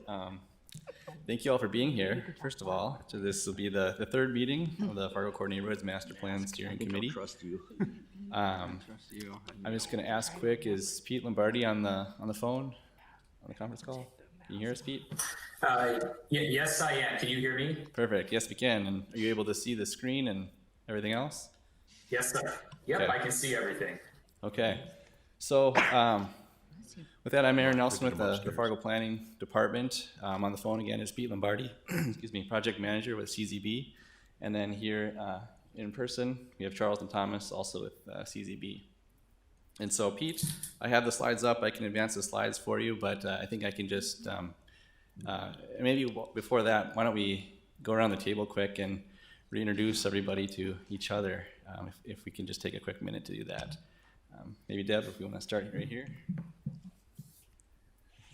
Um, Thank you all for being here, first of all. So this will be the third meeting of the Fargo Core Neighborhoods Master Plan Steering Committee. Trust you. I'm just going to ask quick, is Pete Lombardi on the phone, on the conference call? Can you hear us, Pete? Yes, I am. Can you hear me? Perfect. Yes, we can. And are you able to see the screen and everything else? Yes, sir. Yep, Okay. I can see everything. Okay. So with that, I'm Aaron Nelson with the Fargo Planning Department. On the phone again is Pete Lombardi, excuse me, Project Manager with CZB. And then here in person, we have Charles and Thomas also with CZB. And so Pete, I have the slides up. I can advance the slides for you, but I think I can just, maybe before that, why don't we go around the table quick and reintroduce everybody to each other, if we can just take a quick minute to do that. Maybe Deb, if we want to start right here.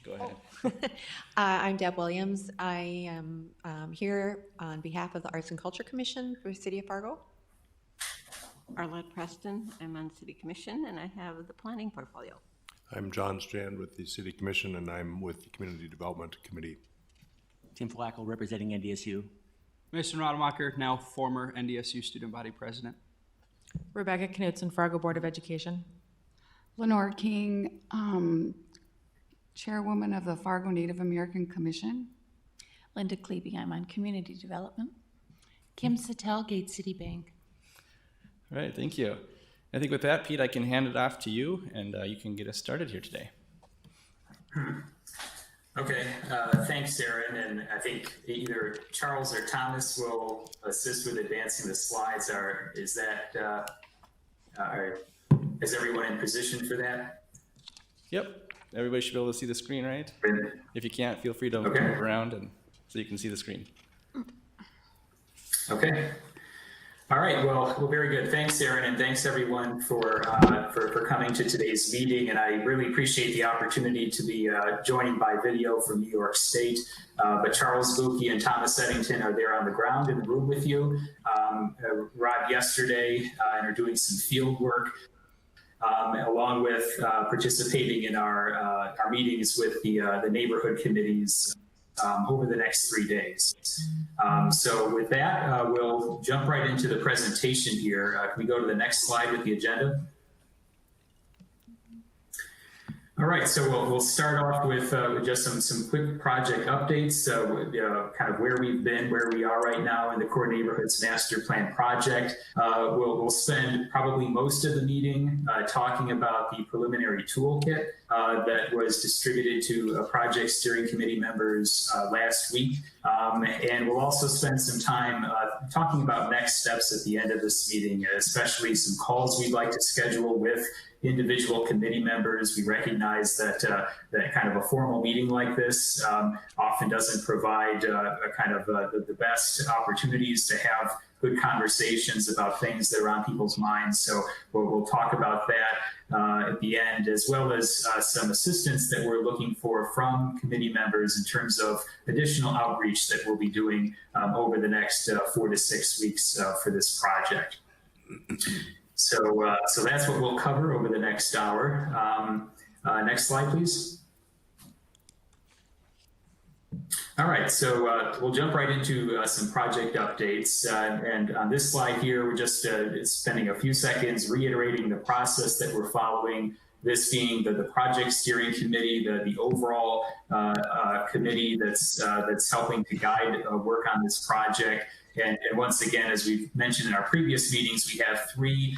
Go ahead. I'm Deb Williams. I am here on behalf of the Arts and Culture Commission for the City of Fargo. Arlette Preston, I'm on City Commission and I have the planning portfolio. I'm John Strand with the City Commission and I'm with the Community Development Committee. Tim Flacco representing NDSU. Mason Rademacher, now former NDSU student body president. Rebecca Knudsen, Fargo Board of Education. Lenore King, Chairwoman of the Fargo Native American Commission. Linda Klebe, I'm on Community Development. Kim Sattel, Gate City Bank. All right, thank you. I think with that, Pete, I can hand it off to you, and you can get us started here today. Okay, thanks, Aaron. And I think either Charles or Thomas will assist with advancing the slides. Is everyone in position for that? Yep, everybody should be able to see the screen, right? If you can't, feel free to move around and so you can see the screen. Okay. All right. Well, very good. Thanks, Aaron, and thanks everyone for coming to today's meeting. And I really appreciate the opportunity to be joined by video from New York State. But Charles Buki and Thomas Eddington are there on the ground in the room with you. Arrived yesterday and are doing some field work, along with participating in our meetings with the neighborhood committees over the next 3 days. So with that, we'll jump right into the presentation here. Can we go to the next slide with the agenda? All right, so we'll start off with just some quick project updates, kind of where we've been, where we are right now in the Core Neighborhoods Master Plan project. We'll spend probably most of the meeting talking about the preliminary toolkit that was distributed to project steering committee members last week. And we'll also spend some time talking about next steps at the end of this meeting, especially some calls we'd like to schedule with individual committee members. We recognize that that kind of a formal meeting like this often doesn't provide the best opportunities to have good conversations about things that are on people's minds. So we'll talk about that at the end, as well as some assistance that we're looking for from committee members in terms of additional outreach that we'll be doing over the next 4 to 6 weeks for this project. So that's what we'll cover over the next hour. Next slide, please. All right, so we'll jump right into some project updates. And on this slide here, we're just spending a few seconds reiterating the process that we're following, this being the project steering committee, the overall committee that's helping to guide work on this project. And once again, as we've mentioned in our previous meetings, we have 3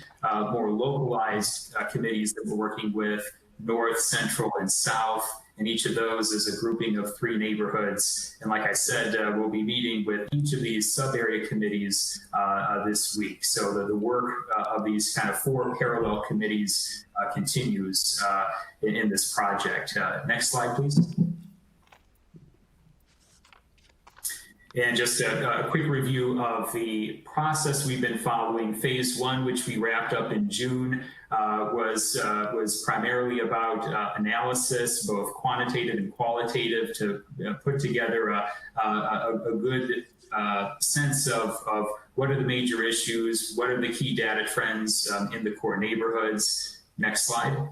more localized committees that we're working with: North, Central, and South. And each of those is a grouping of 3 neighborhoods. And like I said, we'll be meeting with each of these sub-area committees this week. So the work of these kind of 4 parallel committees continues in this project. Next slide, please. And just a quick review of the process we've been following. Phase 1, which we wrapped up in June, was primarily about analysis, both quantitative and qualitative, to put together a good sense of what are the major issues, what are the key data trends in the core neighborhoods. Next slide.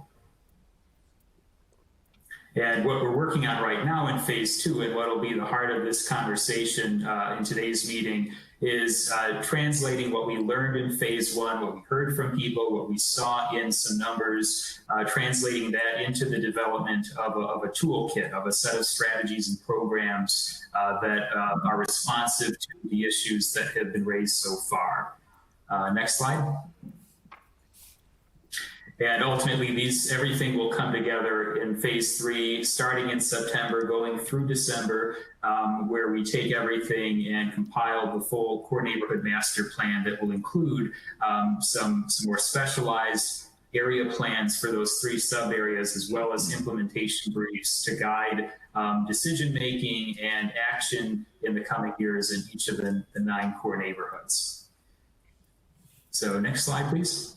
And what we're working on right now in phase 2, and what will be the heart of this conversation in today's meeting, is translating what we learned in phase 1, what we heard from people, what we saw in some numbers, translating that into the development of a toolkit, of a set of strategies and programs that are responsive to the issues that have been raised so far. Next slide. And ultimately, everything will come together in phase 3, starting in September, going through December, where we take everything and compile the full core neighborhood master plan that will include some more specialized area plans for those 3 sub areas, as well as implementation briefs to guide decision making and action in the coming years in each of the 9 core neighborhoods. So next slide, please.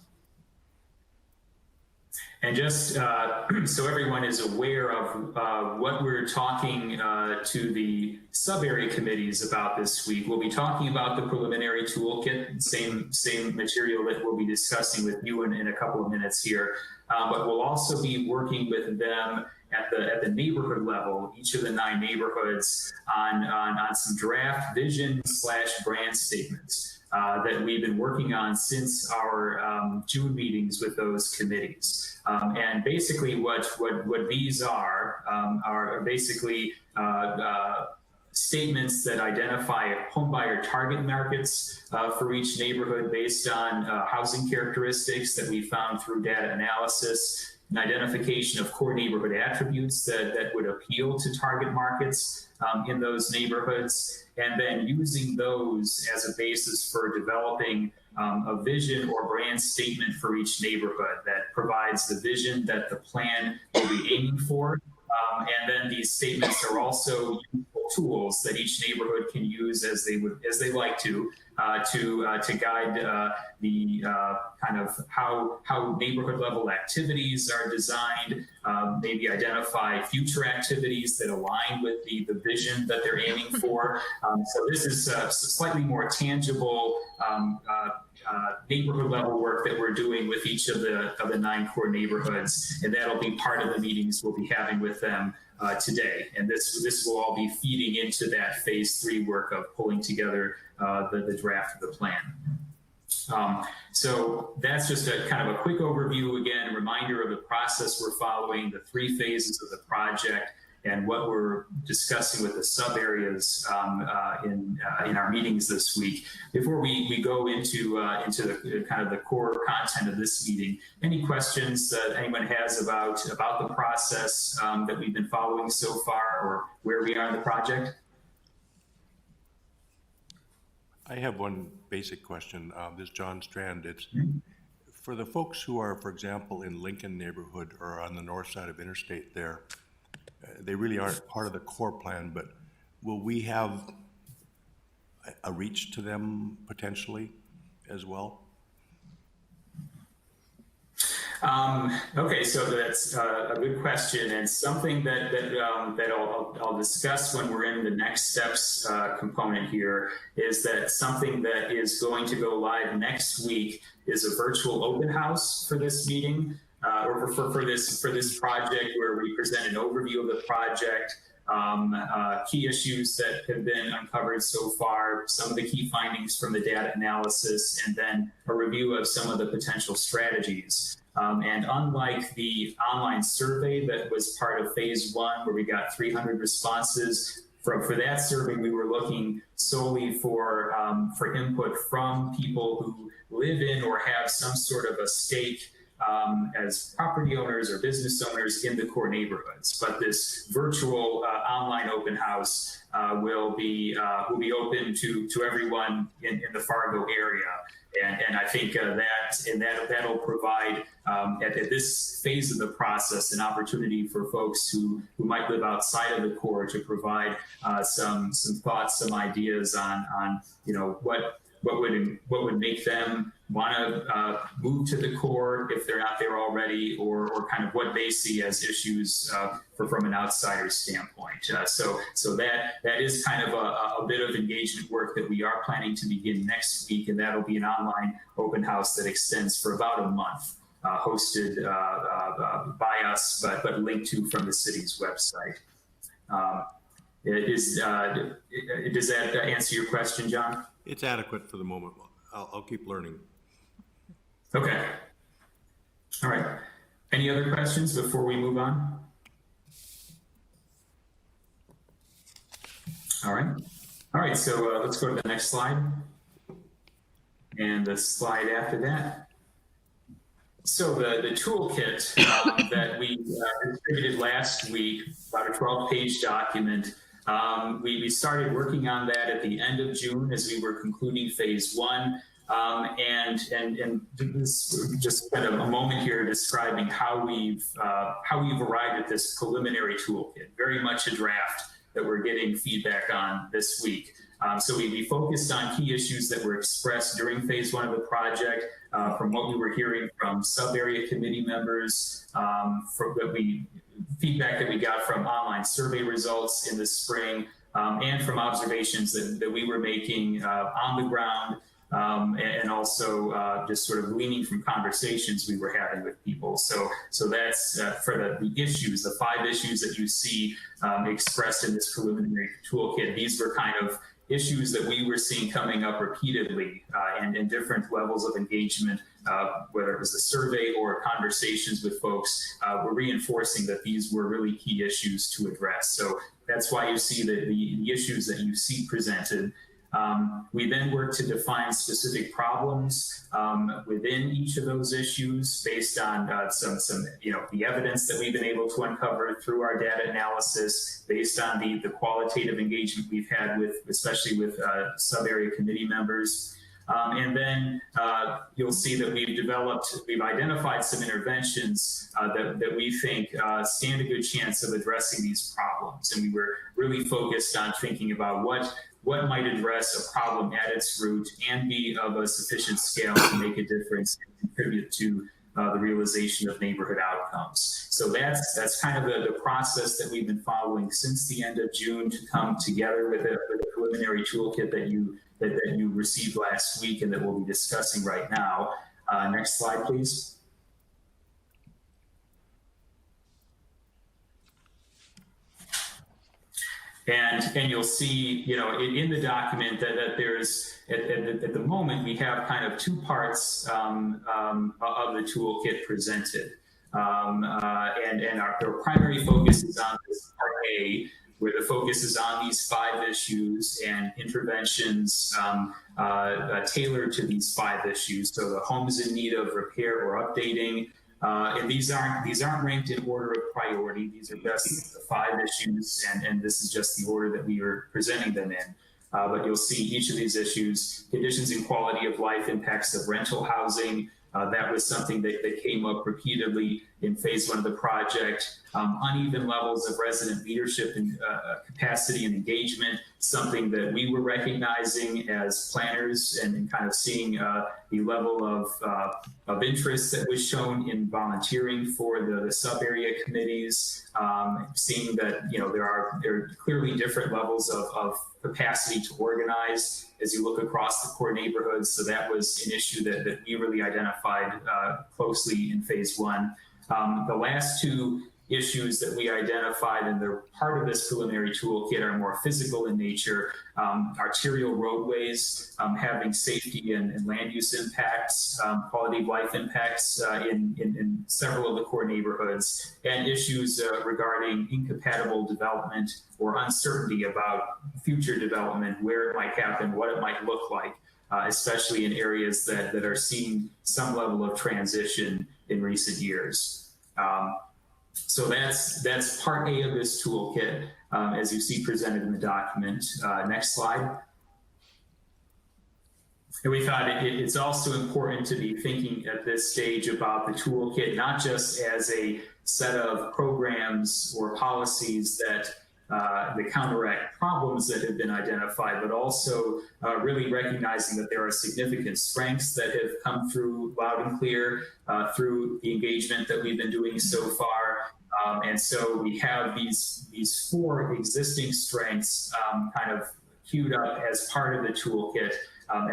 And just so everyone is aware of what we're talking to the sub-area committees about this week, we'll be talking about the preliminary toolkit, same material that we'll be discussing with you in a couple of minutes here. But we'll also be working with them at the neighborhood level, each of the 9 neighborhoods, on some draft vision / brand statements that we've been working on since our June meetings with those committees. And basically what these are basically statements that identify homebuyer target markets for each neighborhood based on housing characteristics that we found through data analysis, an identification of core neighborhood attributes that would appeal to target markets in those neighborhoods, and then using those as a basis for developing a vision or brand statement for each neighborhood that provides the vision that the plan will be aiming for. And then these statements are also useful tools that each neighborhood can use as they like to guide the kind of how neighborhood level activities are designed, maybe identify future activities that align with the vision that they're aiming for. So this is slightly more tangible neighborhood level work that we're doing with each of the 9 core neighborhoods, and that'll be part of the meetings we'll be having with them today. And this will all be feeding into that phase 3 work of pulling together the draft of the plan. So that's just a kind of a quick overview, again, reminder of the process we're following, the 3 phases of the project, and what we're discussing with the sub areas in our meetings this week. Before we go into the kind of the core content of this meeting, any questions that anyone has about the process that we've been following so far, or where we are in the project? I have one basic question. This is John Strand. It's for the folks who are, for example, in Lincoln neighborhood or on the north side of Interstate there, they really aren't part of the core plan, but will we have a reach to them potentially as well? Okay, so that's a good question, and something that I'll discuss when we're in the next steps component here is that something that is going to go live next week is a virtual open house for this meeting, or for this project, where we present an overview of the project, key issues that have been uncovered so far, some of the key findings from the data analysis, and then a review of some of the potential strategies. And unlike the online survey that was part of phase 1, where we got 300 responses, for that survey, we were looking solely for input from people who live in or have some sort of a stake as property owners or business owners in the core neighborhoods. But this virtual online open house will be open to everyone in the Fargo area. And I think that'll provide at this phase of the process an opportunity for folks who might live outside of the core to provide some thoughts, some ideas on what would make them want to move to the core if they're not there already, or kind of what they see as issues from an outsider standpoint. So that is kind of a bit of engagement work that we are planning to begin next week, and that'll be an online open house that extends for about a month. hosted by us, but linked to from the city's website. Does that answer your question, John? It's adequate for the moment. I'll keep learning. Okay. All right. Any other questions before we move on? All right. So let's go to the next slide. And the slide after that. So the toolkit that we distributed last week, about a 12-page document, we started working on that at the end of June as we were concluding phase 1. And this, just spend a moment here describing how we've arrived at this preliminary toolkit. Very much a draft that we're getting feedback on this week. So we focused on key issues that were expressed during phase 1 of the project, from what we were hearing from sub-area committee members, feedback that we got from online survey results in the spring, and from observations that we were making on the ground, and also just sort of gleaning from conversations we were having with people. So that's for the issues, the 5 issues that you see expressed in this preliminary toolkit. These were kind of issues that we were seeing coming up repeatedly and in different levels of engagement, whether it was the survey or conversations with folks, were reinforcing that these were really key issues to address. So that's why you see the issues that you see presented. We then work to define specific problems within each of those issues based on the evidence that we've been able to uncover through our data analysis, based on the qualitative engagement we've had especially with sub-area committee members. And then you'll see that we've identified some interventions that we think stand a good chance of addressing these problems. And we were really focused on thinking about what might address a problem at its root and be of a sufficient scale to make a difference and contribute to the realization of neighborhood outcomes. So that's kind of the process that we've been following since the end of June to come together with a preliminary toolkit that you received last week and that we'll be discussing right now. Next slide, please. And you'll see, in the document that there's, at the moment, we have kind of 2 parts of the toolkit presented. And our primary focus is on this part A, where the focus is on these 5 issues and interventions tailored to these 5 issues. So the homes in need of repair or updating. And these aren't ranked in order of priority. These are just the 5 issues, and this is just the order that we are presenting them in. But you'll see each of these issues: conditions and quality of life, impacts of rental housing. That was something that came up repeatedly in phase 1 of the project. Uneven levels of resident leadership and capacity and engagement, something that we were recognizing as planners and kind of seeing the level of interest that was shown in volunteering for the sub-area committees, seeing that there are clearly different levels of capacity to organize as you look across the core neighborhoods. So that was an issue that we really identified closely in phase 1. The last 2 issues that we identified, and they're part of this preliminary toolkit, are more physical in nature. Arterial roadways having safety and land use impacts, quality of life impacts in several of the core neighborhoods, and issues regarding incompatible development or uncertainty about future development, where it might happen, what it might look like, especially in areas that are seeing some level of transition in recent years. So that's part A of this toolkit, as you see presented in the document. Next slide. And we thought it's also important to be thinking at this stage about the toolkit, not just as a set of programs or policies that counteract problems that have been identified, but also really recognizing that there are significant strengths that have come through loud and clear through the engagement that we've been doing so far. And so we have these 4 existing strengths kind of queued up as part of the toolkit.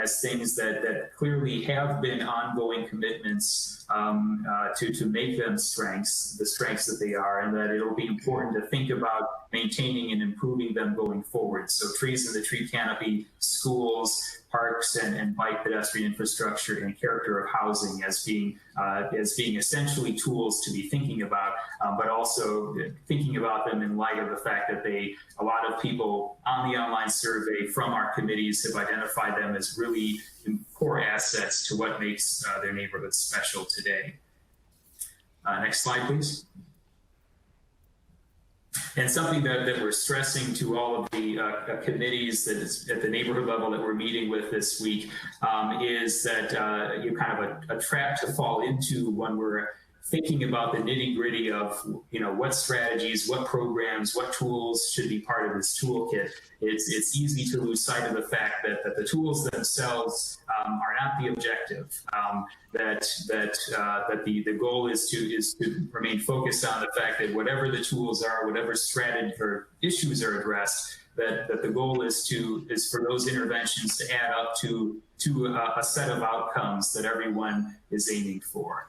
as things that clearly have been ongoing commitments to make them strengths, the strengths that they are, and that it'll be important to think about maintaining and improving them going forward. So trees in the tree canopy, schools, parks, and bike pedestrian infrastructure, and character of housing as being essentially tools to be thinking about, but also thinking about them in light of the fact that a lot of people on the online survey from our committees have identified them as really core assets to what makes their neighborhood special today. Next slide, please. And something that we're stressing to all of the committees that is at the neighborhood level that we're meeting with this week is that you kind of a trap to fall into when we're thinking about the nitty gritty of, what strategies, what programs, what tools should be part of this toolkit. It's easy to lose sight of the fact that the tools themselves are not the objective. That the goal is to remain focused on the fact that whatever the tools are, whatever strategy or issues are addressed, that the goal is for those interventions to add up to a set of outcomes that everyone is aiming for.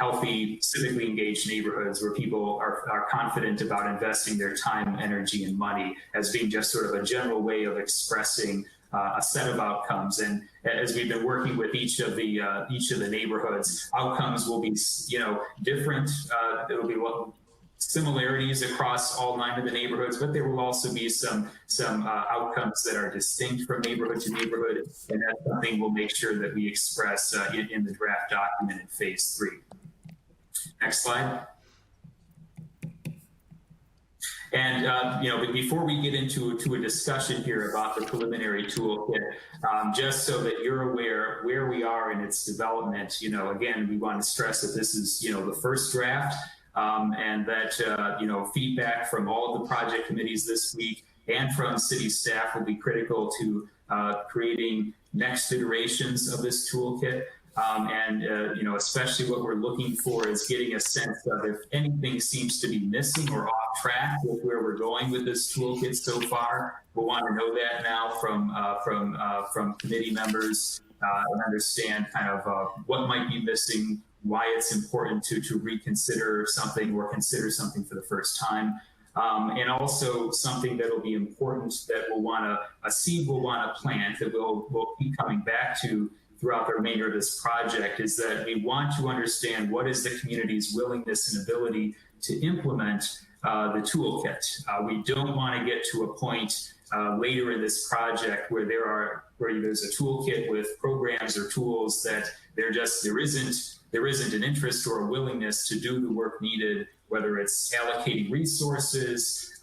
Healthy, civically engaged neighborhoods where people are confident about investing their time, energy, and money as being just sort of a general way of expressing a set of outcomes. And as we've been working with each of the neighborhoods, outcomes will be different. There will be similarities across all 9 of the neighborhoods, but there will also be some outcomes that are distinct from neighborhood to neighborhood, and that's something we'll make sure that we express in the draft document in phase 3. Next slide. And but before we get into a discussion here about the preliminary toolkit, just so that you're aware where we are in its development, again, we want to stress that this is the first draft. And that feedback from all of the project committees this week and from city staff will be critical to creating next iterations of this toolkit. Especially what we're looking for is getting a sense of if anything seems to be missing or off track with where we're going with this toolkit so far. We'll want to know that now from committee members and understand kind of what might be missing, why it's important to reconsider something or consider something for the first time. And also something that'll be important that a seed we'll want to plant that we'll keep coming back to throughout the remainder of this project is that we want to understand what is the community's willingness and ability to implement the toolkit. We don't want to get to a point later in this project where there's a toolkit with programs or tools that there isn't an interest or a willingness to do the work needed, whether it's allocating resources,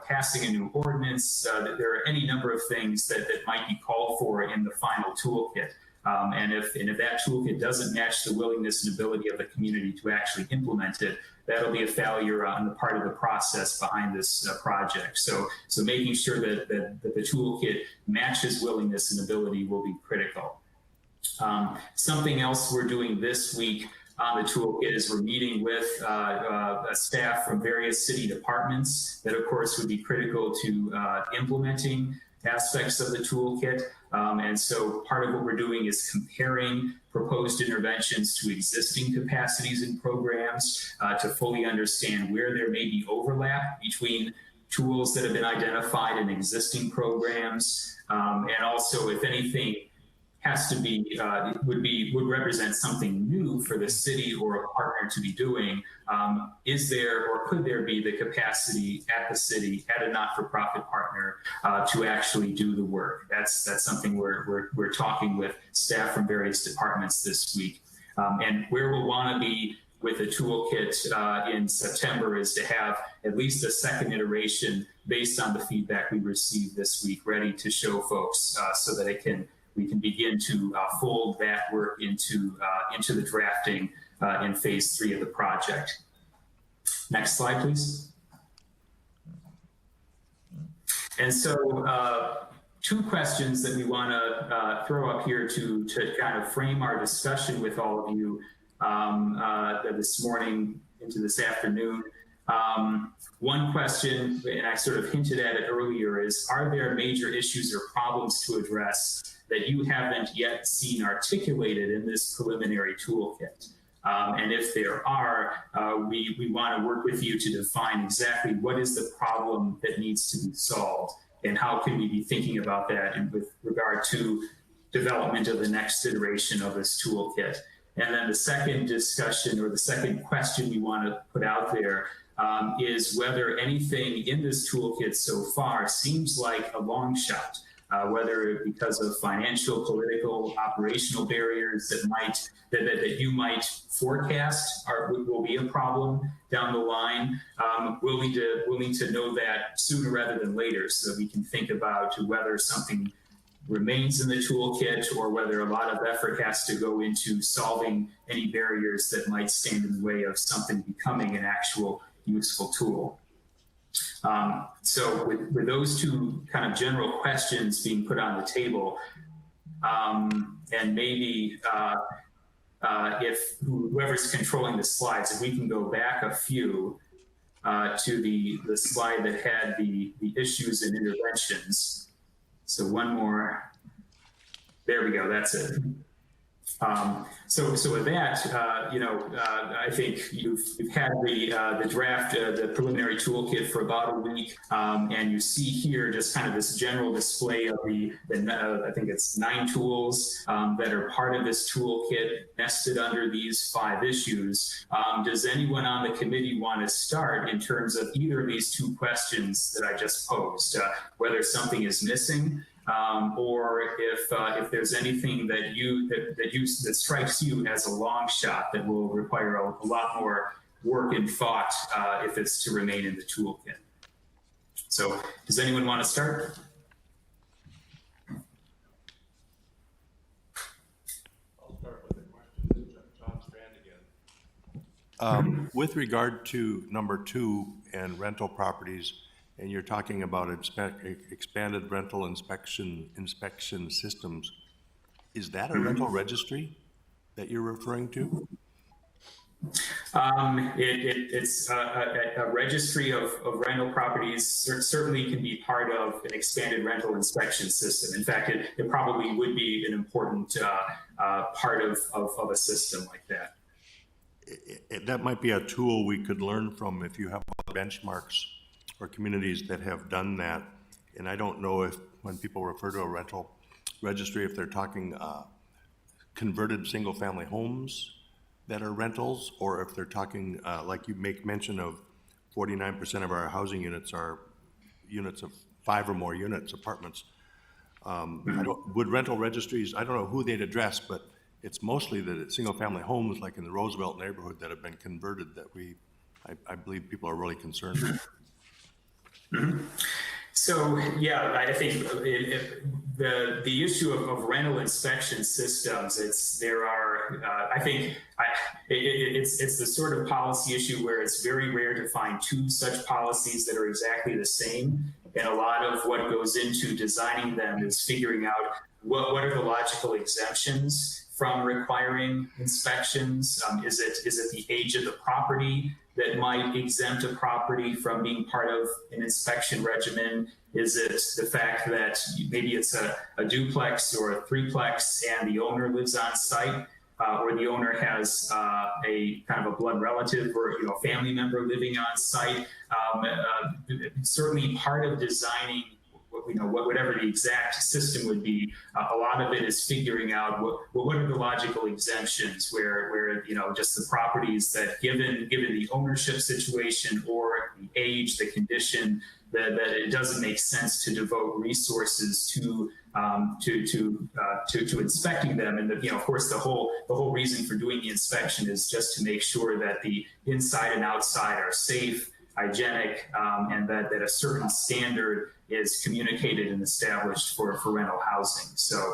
passing a new ordinance. There are any number of things that might be called for in the final toolkit. And if that toolkit doesn't match the willingness and ability of the community to actually implement it, that'll be a failure on the part of the process behind this project. So making sure that the toolkit matches willingness and ability will be critical. Something else we're doing this week on the toolkit is we're meeting with staff from various city departments that, of course, would be critical to implementing aspects of the toolkit. And so part of what we're doing is comparing proposed interventions to existing capacities and programs to fully understand where there may be overlap between tools that have been identified in existing programs, and also if anything has to be would represent something new for the city or a partner to be doing. Is there or could there be the capacity at the city, at a not-for-profit partner, to actually do the work? That's something we're talking with staff from various departments this week. And where we'll want to be with the toolkit in September is to have at least a second iteration based on the feedback we received this week, ready to show folks so that we can begin to fold that work into the drafting in phase 3 of the project. Next slide, please. And so 2 questions that we want to throw up here to kind of frame our discussion with all of you this morning into this afternoon. One question, and I sort of hinted at it earlier, is are there major issues or problems to address that you haven't yet seen articulated in this preliminary toolkit? And if there are, we want to work with you to define exactly what is the problem that needs to be solved and how can we be thinking about that with regard to development of the next iteration of this toolkit. And then the second discussion or the second question we want to put out there is whether anything in this toolkit so far seems like a long shot, whether because of financial, political, operational barriers that you might forecast will be a problem down the line. We'll need to know that sooner rather than later so that we can think about whether something remains in the toolkit or whether a lot of effort has to go into solving any barriers that might stand in the way of something becoming an actual useful tool. So with those two kind of general questions being put on the table, and maybe if whoever's controlling the slides, if we can go back a few to the slide that had the issues and interventions. So one more, there we go, that's it. So with that, I think you've had the draft, the preliminary toolkit for about a week, and you see here just kind of this general display of I think it's 9 tools that are part of this toolkit nested under these 5 issues. Does anyone on the committee want to start in terms of either of these 2 questions that I just posed, whether something is missing? Or if there's anything that strikes you as a long shot that will require a lot more work and thought if it's to remain in the toolkit. So, does anyone want to start? I'll start with a question. This is John Strand again. With regard to number 2 and rental properties, and you're talking about expanded rental inspection systems, is that a rental registry that you're referring to? It's a registry of rental properties. Certainly can be part of an expanded rental inspection system. In fact, it probably would be an important part of a system like that. That might be a tool we could learn from if you have benchmarks or communities that have done that. And I don't know if when people refer to a rental registry, if they're talking converted single family homes that are rentals, or if they're talking like you make mention of 49% of our housing units are units of 5 or more units, apartments. Would rental registries, I don't know who they'd address, but it's mostly the single family homes like in the Roosevelt neighborhood that have been converted that I believe people are really concerned with. Mm-hmm. So yeah, I think the issue of rental inspection systems, it's the sort of policy issue where it's very rare to find 2 such policies that are exactly the same, and a lot of what goes into designing them is figuring out what are the logical exemptions from requiring inspections. Is it the age of the property that might exempt a property from being part of an inspection regimen? Is it the fact that maybe it's a duplex or a threeplex and the owner lives on site, or the owner has a kind of a blood relative or family member living on site? Certainly part of designing whatever the exact system would be, a lot of it is figuring out what are the logical exemptions where just the properties that given the ownership situation or the age, the condition, that it doesn't make sense to devote resources to inspecting them. And of course the whole reason for doing the inspection is just to make sure that the inside and outside are safe, hygienic, and that a certain standard is communicated and established for rental housing. So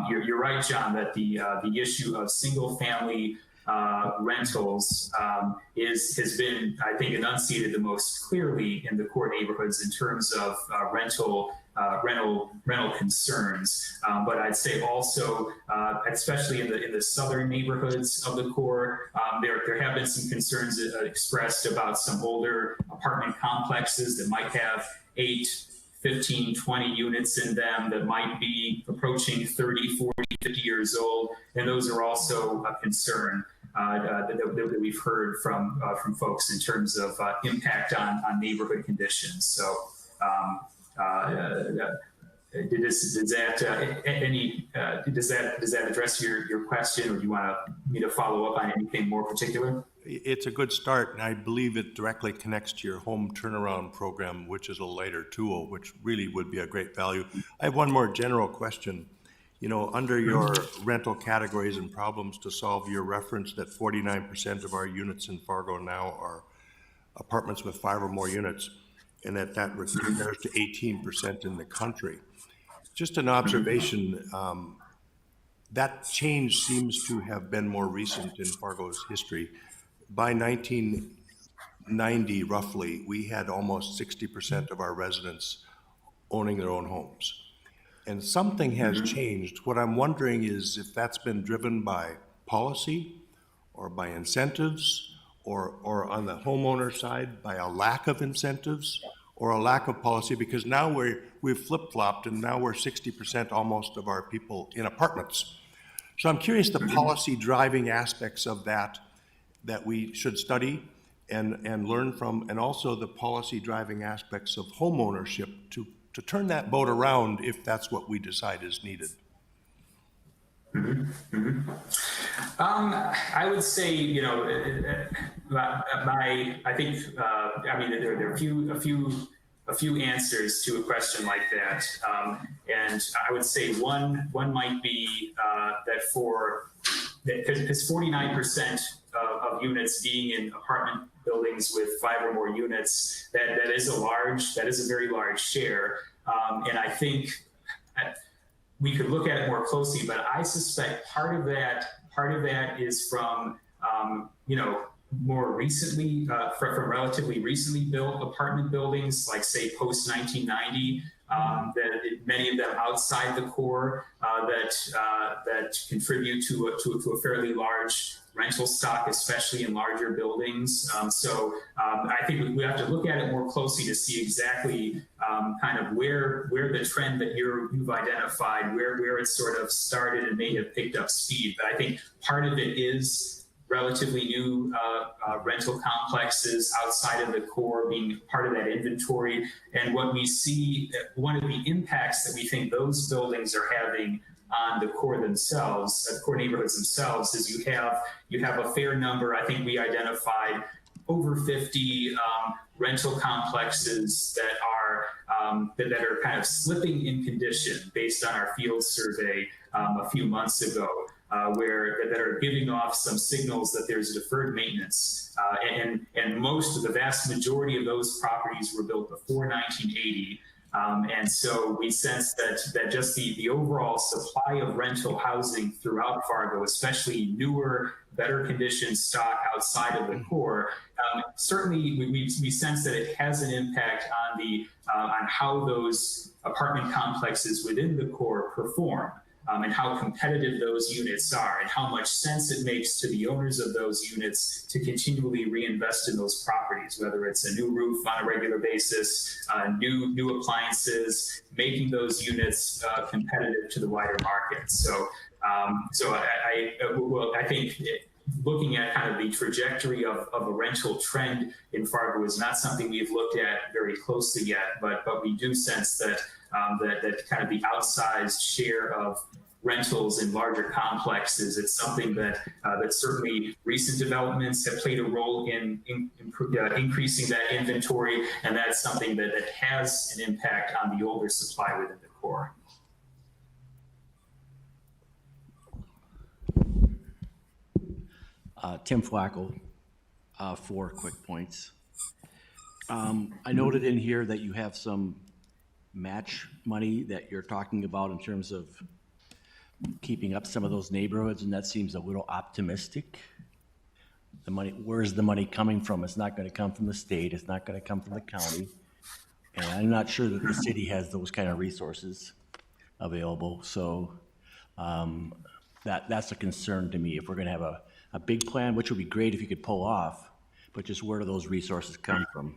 you're right, John, that the issue of single family rentals has been, I think, enunciated the most clearly in the core neighborhoods in terms of rental rental concerns. But I'd say also, especially in the southern neighborhoods of the core, there have been some concerns expressed about some older apartment complexes that might have 8, 15, 20 units in them that might be approaching 30, 40, 50 years old. And those are also a concern that we've heard from folks in terms of impact on neighborhood conditions. So does that address your question, or do you want me to follow up on anything more particular? It's a good start, and I believe it directly connects to your home turnaround program, which is a lighter tool, which really would be a great value. I have one more general question. You know, under your rental categories and problems to solve, your reference that 49% of our units in Fargo now are apartments with 5 or more units, and that compares to 18% in the country. Just an observation, that change seems to have been more recent in Fargo's history. By 1990, roughly, we had almost 60% of our residents owning their own homes. And something has changed. What I'm wondering is if that's been driven by policy or by incentives, or on the homeowner side by a lack of incentives or a lack of policy, because now we've flip-flopped and now we're 60% almost of our people in apartments. So I'm curious the policy driving aspects of that we should study and learn from, and also the policy driving aspects of home ownership to turn that boat around if that's what we decide is needed. I would say, you know, I think, I mean, there are a few answers to a question like that, and I would say one might be because 49% of units being in apartment buildings with 5 or more units, that is a very large share, and I think we could look at it more closely, but I suspect part of that is from you know, more recently, from relatively recently built apartment buildings, like say post 1990, many of them outside the core, that contribute to a fairly large rental stock, especially in larger buildings. So I think we have to look at it more closely to see exactly kind of where the trend that you've identified, where it sort of started and may have picked up speed. But I think part of it is relatively new rental complexes outside of the core being part of that inventory. And what we see, one of the impacts that we think those buildings are having on the core themselves, the core neighborhoods themselves, is you have a fair number. I think we identified over 50 rental complexes that are kind of slipping in condition based on our field survey a few months ago, that are giving off some signals that there's deferred maintenance, and the vast majority of those properties were built before 1980. And so we sense that just the overall supply of rental housing throughout Fargo, especially newer, better conditioned stock outside of the core, certainly we sense that it has an impact on how those apartment complexes within the core perform. And how competitive those units are, and how much sense it makes to the owners of those units to continually reinvest in those properties, whether it's a new roof on a regular basis, new appliances, making those units competitive to the wider market. So, I think looking at kind of the trajectory of a rental trend in Fargo is not something we've looked at very closely yet, but we do sense that that kind of the outsized share of rentals in larger complexes, it's something that certainly recent developments have played a role in increasing that inventory, and that's something that has an impact on the older supply within the core. Tim Flacco, 4 quick points. I noted in here that you have some match money that you're talking about in terms of keeping up some of those neighborhoods, and that seems a little optimistic. Where's the money coming from? It's not going to come from the state. It's not going to come from the county. And I'm not sure that the city has those kind of resources available. So that's a concern to me. If we're going to have a big plan, which would be great if you could pull off, but just where do those resources come from?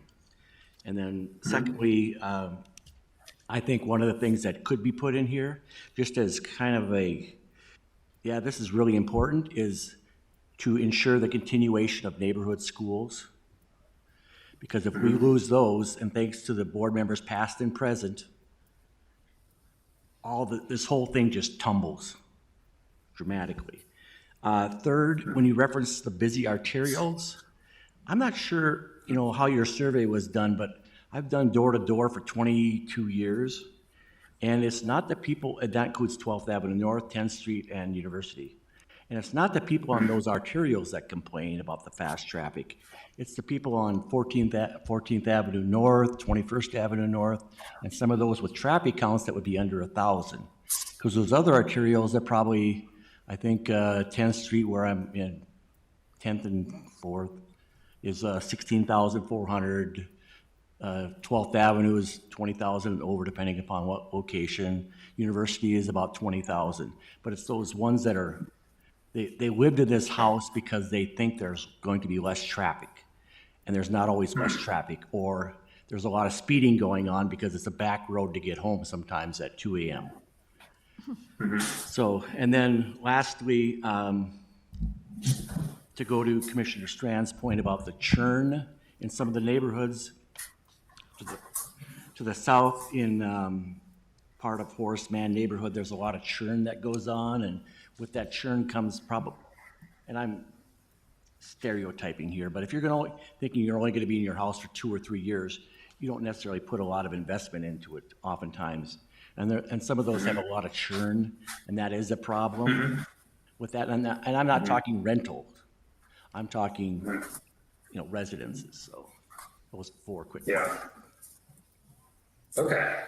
And then secondly, I think one of the things that could be put in here, just as kind of this is really important, is to ensure the continuation of neighborhood schools. Because if we lose those, and thanks to the board members past and present, this whole thing just tumbles dramatically. Third, when you reference the busy arterials, I'm not sure, how your survey was done, but I've done door to door for 22 years. And it's not the people, and that includes 12th Avenue North, 10th Street, and University. And it's not the people on those arterials that complain about the fast traffic. It's the people on 14th Avenue North, 21st Avenue North, and some of those with traffic counts that would be under 1,000. Because those other arterials are probably, I think 10th Street, where I'm in 10th and 4th, is 16,400. 12th Avenue is 20,000 and over, depending upon what location. University is about 20,000. But it's those ones that are, they lived in this house because they think there's going to be less traffic. And there's not always less traffic. Or there's a lot of speeding going on because it's a back road to get home sometimes at 2 a.m. So, and then lastly, to go to Commissioner Strand's point about the churn in some of the neighborhoods, to the south in part of Horace Mann neighborhood, there's a lot of churn that goes on, and with that churn comes probably, and I'm stereotyping here, but if you're thinking you're only going to be in your house for 2 or 3 years, you don't necessarily put a lot of investment into it oftentimes. And some of those have a lot of churn, and that is a problem with that. And I'm not talking rental. I'm talking, residences. So those 4 quick points. Yeah. Okay.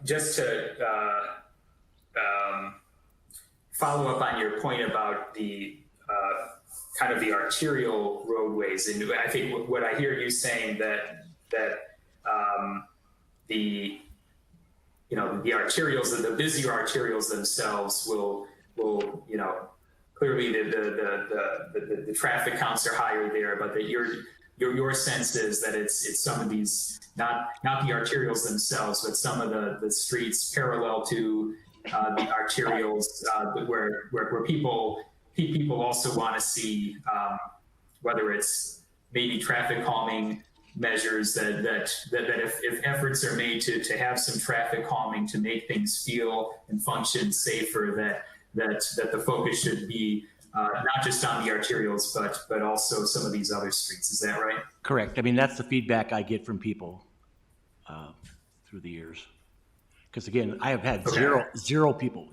Just to follow up on your point about the kind of the arterial roadways, and I think what I hear you saying that the arterials, the busier arterials themselves will clearly the traffic counts are higher there, but that your sense is that it's some of these, not the arterials themselves, but some of the streets parallel to the arterials where people also want to see whether it's maybe traffic calming measures that if efforts are made to have some traffic calming to make things feel and function safer, that the focus should be not just on the arterials, but also some of these other streets. Is that right? Correct. I mean, that's the feedback I get from people through the years. Because again, I have had zero people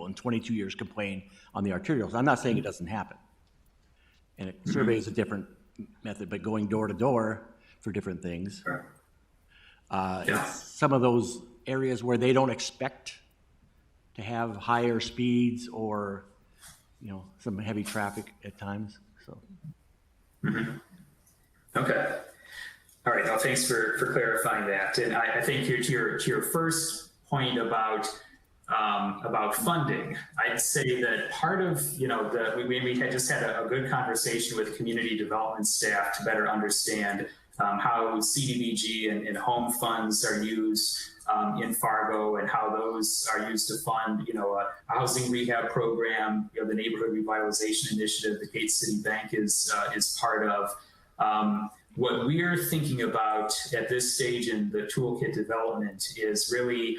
in 22 years complain on the arterials. I'm not saying it doesn't happen. And it surveys a different method, but going door to door for different things. It's some of those areas where they don't expect to have higher speeds or, some heavy traffic at times. So. Okay. All right. Now, thanks for clarifying that. And I think to your first point about funding, I'd say that part of we had just had a good conversation with community development staff to better understand how CDBG and home funds are used in Fargo, and how those are used to fund a housing rehab program, the neighborhood revitalization initiative that Gate City Bank is part of. What we're thinking about at this stage in the toolkit development is really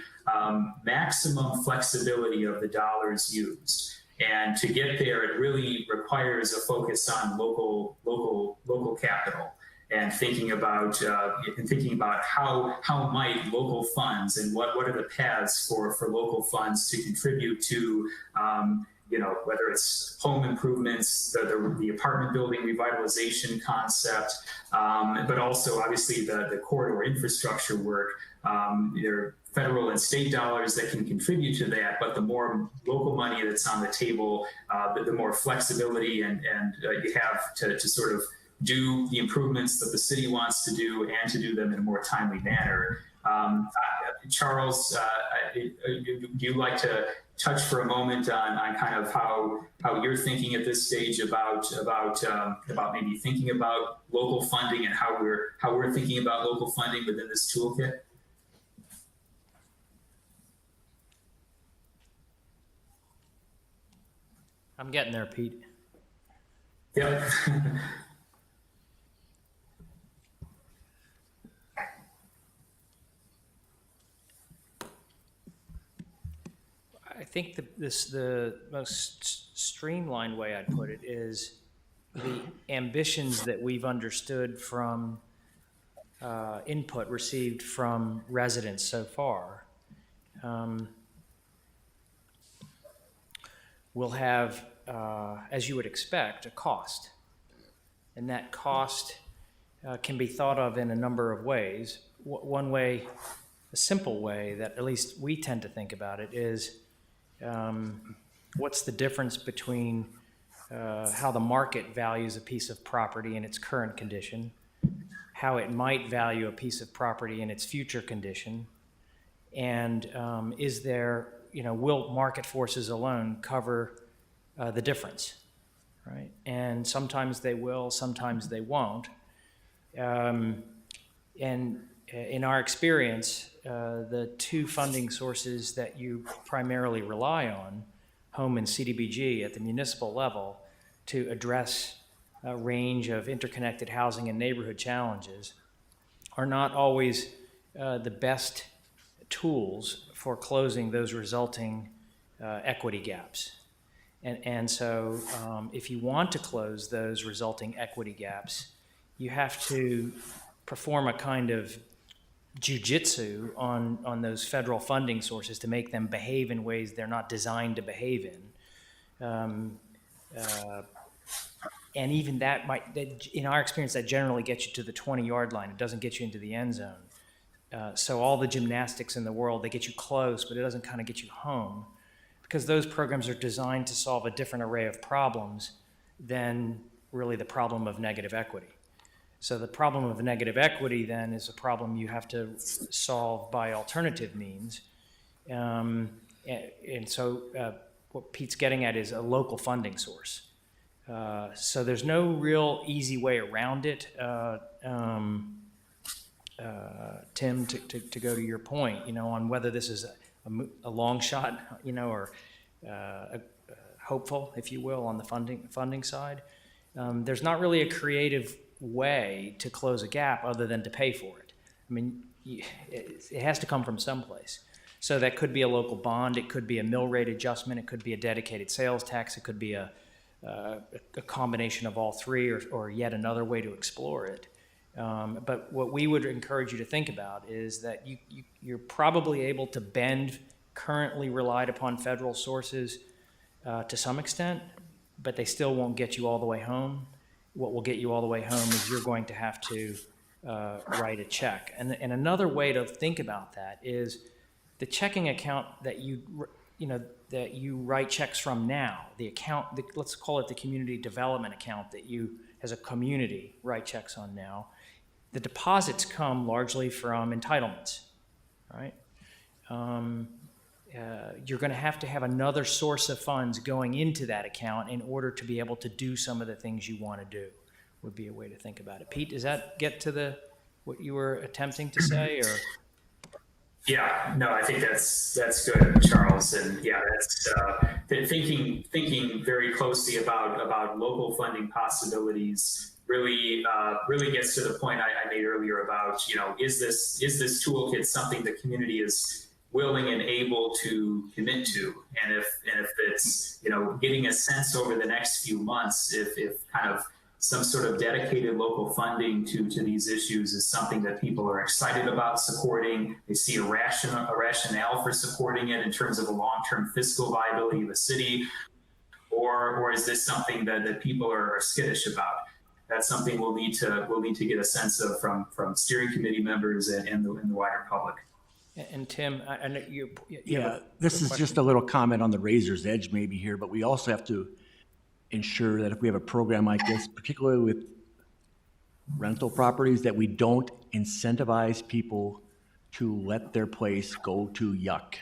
maximum flexibility of the dollars used. And to get there, it really requires a focus on local capital, and thinking about how might local funds and what are the paths for local funds to contribute to whether it's home improvements, the apartment building revitalization concept, but also obviously the corridor infrastructure work. There are federal and state dollars that can contribute to that, but the more local money that's on the table, the more flexibility and you have to sort of do the improvements that the city wants to do and to do them in a more timely manner. Charles, do you like to touch for a moment on kind of how you're thinking at this stage about maybe thinking about local funding and how we're thinking about local funding within this toolkit? I'm getting there, Pete. Yep. I think the most streamlined way I'd put it is the ambitions that we've understood from input received from residents so far will have, as you would expect, a cost. And that cost can be thought of in a number of ways. One way, a simple way that at least we tend to think about it is what's the difference between how the market values a piece of property in its current condition, how it might value a piece of property in its future condition, and is there, will market forces alone cover the difference, right? And sometimes they will, sometimes they won't. And in our experience, the two funding sources that you primarily rely on, home and CDBG at the municipal level, to address a range of interconnected housing and neighborhood challenges, are not always the best tools for closing those resulting equity gaps. And so if you want to close those resulting equity gaps, you have to perform a kind of jujitsu on those federal funding sources to make them behave in ways they're not designed to behave in. And even that in our experience, that generally gets you to the 20-yard line. It doesn't get you into the end zone. So all the gymnastics in the world, they get you close, but it doesn't kind of get you home, because those programs are designed to solve a different array of problems than really the problem of negative equity. So the problem of negative equity then is a problem you have to solve by alternative means. And so what Pete's getting at is a local funding source. So there's no real easy way around it, Tim, to go to your point, on whether this is a long shot, or hopeful, if you will, on the funding side. There's not really a creative way to close a gap other than to pay for it. I mean, it has to come from someplace. So that could be a local bond, it could be a mill rate adjustment, it could be a dedicated sales tax, it could be a combination of all three, or yet another way to explore it. But what we would encourage you to think about is that you're probably able to bend currently relied upon federal sources to some extent, but they still won't get you all the way home. What will get you all the way home is you're going to have to write a check. And another way to think about that is the checking account that that you write checks from now, the account, let's call it the community development account that you as a community write checks on now. The deposits come largely from entitlements, right? You're going to have another source of funds going into that account in order to be able to do some of the things you want to do, would be a way to think about it. Pete, does that get to what you were attempting to say, or? Yeah, no, I think that's good, Charles, and yeah, that's thinking very closely about local funding possibilities. Really gets to the point I made earlier about, is this toolkit something the community is willing and able to commit to, and if it's getting a sense over the next few months if kind of some sort of dedicated local funding to these issues is something that people are excited about supporting. They see a rationale for supporting it in terms of a long-term fiscal viability of the city, or is this something that people are skittish about? That's something we'll need to get a sense of from steering committee members and the wider public. And Tim, I know you this is just a little comment on the razor's edge maybe here, but we also have to ensure that if we have a program like this, particularly with rental properties that we don't incentivize people to let their place go to yuck.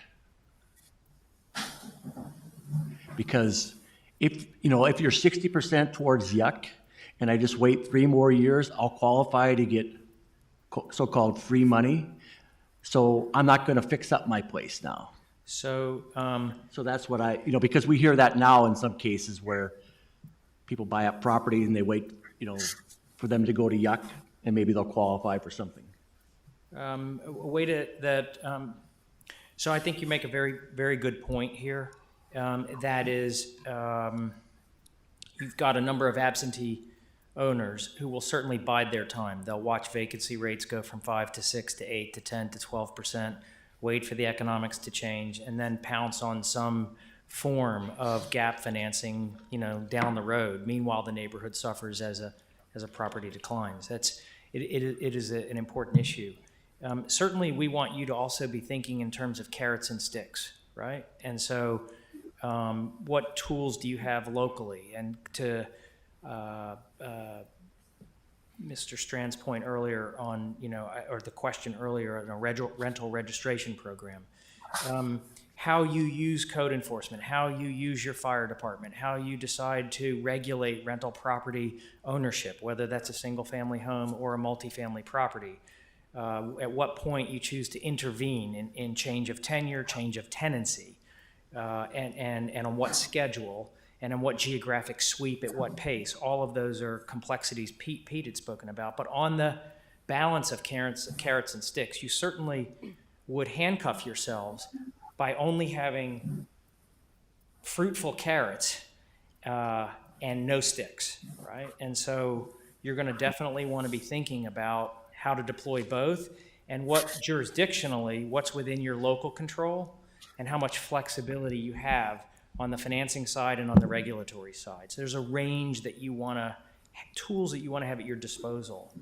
Because if you're 60% towards yuck and I just wait 3 more years, I'll qualify to get so-called free money. So I'm not going to fix up my place now. So, So that's what because we hear that now in some cases where people buy up property and they wait, for them to go to yuck and maybe they'll qualify for something. So I think you make a very, very good point here. That is, you've got a number of absentee owners who will certainly bide their time. They'll watch vacancy rates go from 5 to 6 to 8 to 10 to 12%, wait for the economics to change, and then pounce on some form of gap financing, down the road. Meanwhile, the neighborhood suffers as a property declines. It is an important issue. Certainly, we want you to also be thinking in terms of carrots and sticks, right? And so, what tools do you have locally? And to Mr. Strand's point earlier on, or the question earlier on a rental registration program, how you use code enforcement, how you use your fire department, how you decide to regulate rental property ownership, whether that's a single-family home or a multifamily property. At what point you choose to intervene in change of tenure, change of tenancy, and on what schedule, and on what geographic sweep, at what pace. All of those are complexities Pete had spoken about. But on the balance of carrots and sticks, you certainly would handcuff yourselves by only having fruitful carrots and no sticks, right? And so you're going to definitely want to be thinking about how to deploy both, and what jurisdictionally, what's within your local control, and how much flexibility you have on the financing side and on the regulatory side. So there's a range that you want to, tools that you want to have at your disposal.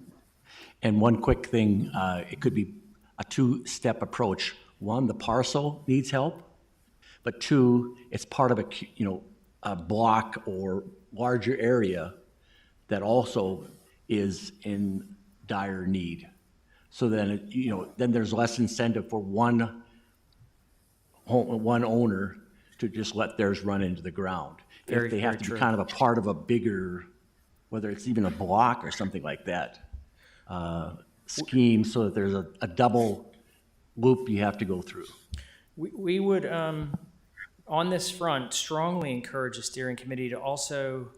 And one quick thing, it could be a 2-step approach. 1, the parcel needs help, but 2, it's part of a block or larger area that also is in dire need. So then, then there's less incentive for one owner to just let theirs run into the ground. If they have to be kind of a part of a bigger, whether it's even a block or something like that, scheme, so that there's a double loop you have to go through. We would, on this front, strongly encourage the steering committee to also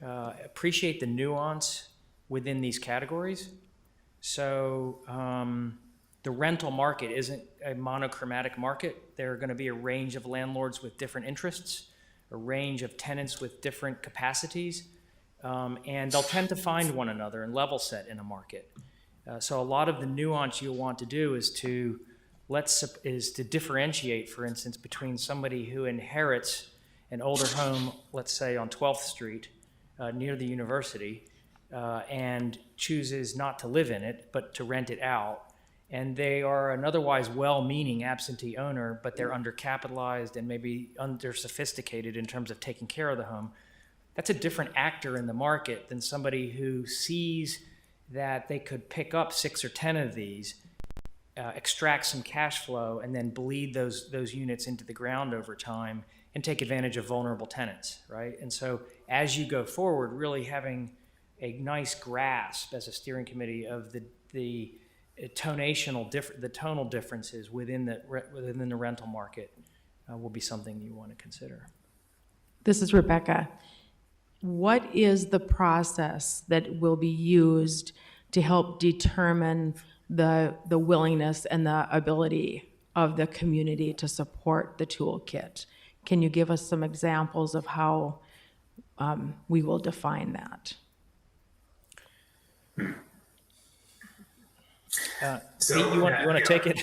appreciate the nuance within these categories. So the rental market isn't a monochromatic market. There are going to be a range of landlords with different interests, a range of tenants with different capacities, and they'll tend to find one another and level set in a market. So a lot of the nuance you'll want to do is to differentiate, for instance, between somebody who inherits an older home, let's say on 12th Street, near the university, and chooses not to live in it, but to rent it out. And they are an otherwise well-meaning absentee owner, but they're undercapitalized and maybe under-sophisticated in terms of taking care of the home. That's a different actor in the market than somebody who sees that they could pick up 6 or 10 of these, extract some cash flow, and then bleed those units into the ground over time and take advantage of vulnerable tenants, right? And so as you go forward, really having a nice grasp as a steering committee of the tonal differences within the rental market will be something you want to consider. This is Rebecca. What is the process that will be used to help determine the willingness and the ability of the community to support the toolkit? Can you give us some examples of how we will define that? Pete, you want to take it?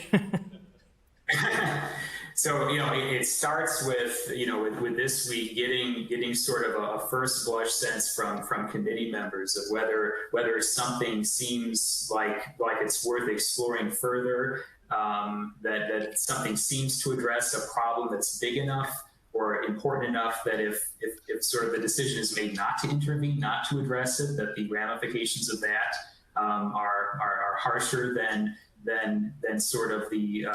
So, it starts with, with this week getting sort of a first blush sense from committee members of whether something seems like it's worth exploring further, that something seems to address a problem that's big enough or important enough that if if sort of the decision is made not to intervene, not to address it, that the ramifications of that are harsher than sort of the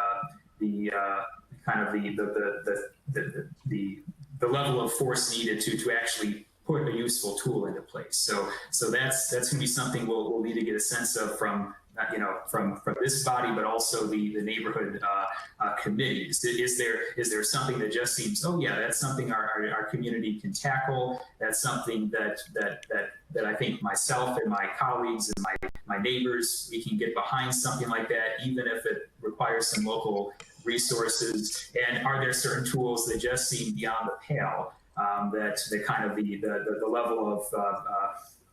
level of force needed to actually put a useful tool into place. So that's going to be something we'll need to get a sense of from this body, but also the neighborhood committees. Is there something that just seems, oh yeah, that's something our community can tackle? That's something that I think myself and my colleagues and my neighbors, we can get behind something like that, even if it requires some local resources. And are there certain tools that just seem beyond the pale? That kind of the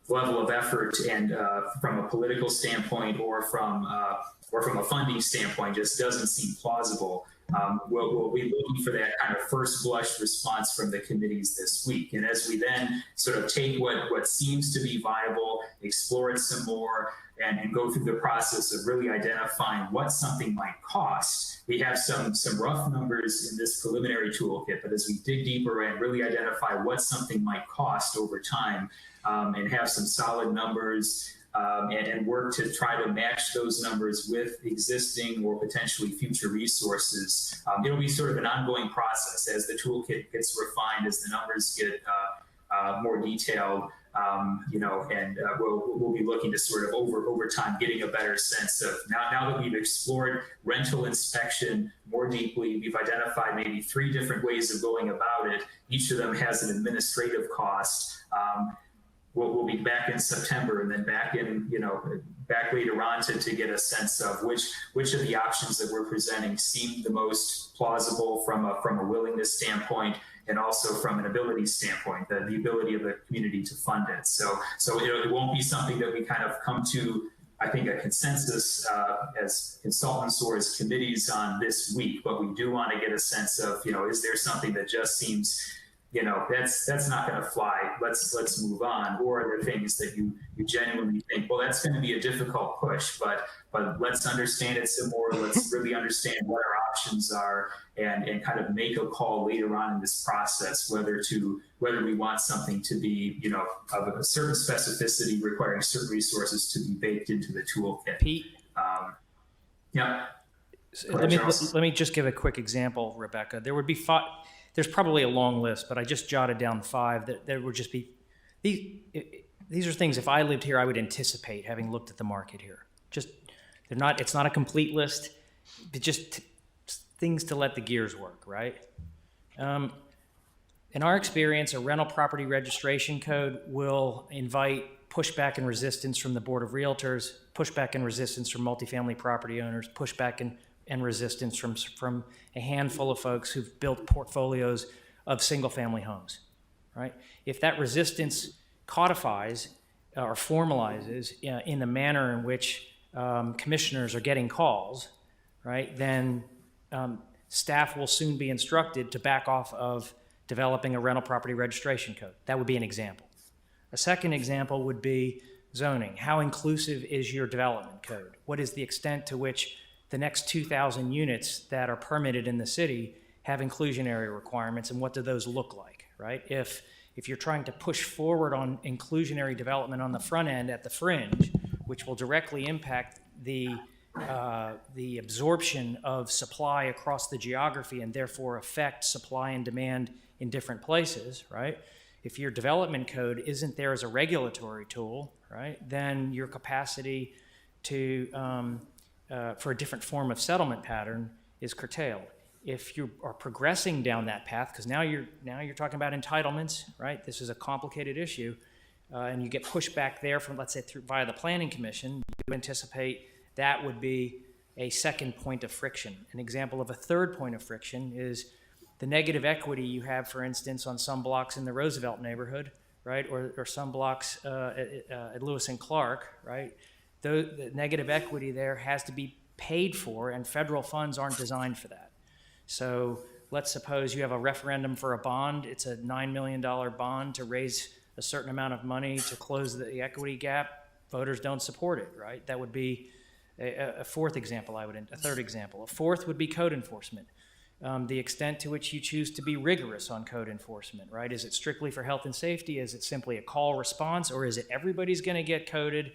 level of effort and from a political standpoint or from a funding standpoint just doesn't seem plausible. We'll be looking for that kind of first blush response from the committees this week. And as we then sort of take what seems to be viable, explore it some more, and go through the process of really identifying what something might cost. We have some rough numbers in this preliminary toolkit, but as we dig deeper and really identify what something might cost over time, and have some solid numbers, and work to try to match those numbers with existing or potentially future resources. It'll be sort of an ongoing process as the toolkit gets refined, as the numbers get more detailed. And we'll be looking to sort of over time getting a better sense of now that we've explored rental inspection more deeply, we've identified maybe 3 different ways of going about it. Each of them has an administrative cost. We'll be back in September and then back later on to get a sense of which of the options that we're presenting seem the most plausible from a willingness standpoint, and also from an ability standpoint, the ability of the community to fund it. So it won't be something that we kind of come to, I think, a consensus as consultants or as committees on this week, but we do want to get a sense of, is there something that just seems, that's not going to fly. Let's move on. Or are there things that you genuinely think, well, that's going to be a difficult push, but let's understand it some more. Let's really understand what our options are, and kind of make a call later on in this process whether we want something to be, of a certain specificity, requiring certain resources to be baked into the toolkit. Pete? Yeah. Let me just give a quick example, Rebecca. There would be 5. There's probably a long list, but I just jotted down 5 that there would just be. These are things, if I lived here, I would anticipate, having looked at the market here. It's not a complete list, but just things to let the gears work, right? In our experience, a rental property registration code will invite pushback and resistance from the Board of Realtors, pushback and resistance from multifamily property owners, pushback and resistance from a handful of folks who've built portfolios of single-family homes, right? If that resistance codifies or formalizes in the manner in which commissioners are getting calls, right, then staff will soon be instructed to back off of developing a rental property registration code. That would be an example. A second example would be zoning. How inclusive is your development code? What is the extent to which the next 2,000 units that are permitted in the city have inclusionary requirements, and what do those look like, right? If you're trying to push forward on inclusionary development on the front end at the fringe, which will directly impact the absorption of supply across the geography and therefore affect supply and demand in different places, right? If your development code isn't there as a regulatory tool, right, then your capacity to for a different form of settlement pattern is curtailed. If you are progressing down that path, because now you're talking about entitlements, right? This is a complicated issue, and you get pushback there from, let's say, via the Planning Commission. You anticipate that would be a second point of friction. An example of a third point of friction is the negative equity you have, for instance, on some blocks in the Roosevelt neighborhood, right, or some blocks at Lewis and Clark, right? The negative equity there has to be paid for, and federal funds aren't designed for that. So let's suppose you have a referendum for a bond. It's a $9 million bond to raise a certain amount of money to close the equity gap. Voters don't support it, right? That would be a third example. A fourth would be code enforcement. the extent to which you choose to be rigorous on code enforcement, right? Is it strictly for health and safety? Is it simply a call response? Or is it everybody's going to get coded?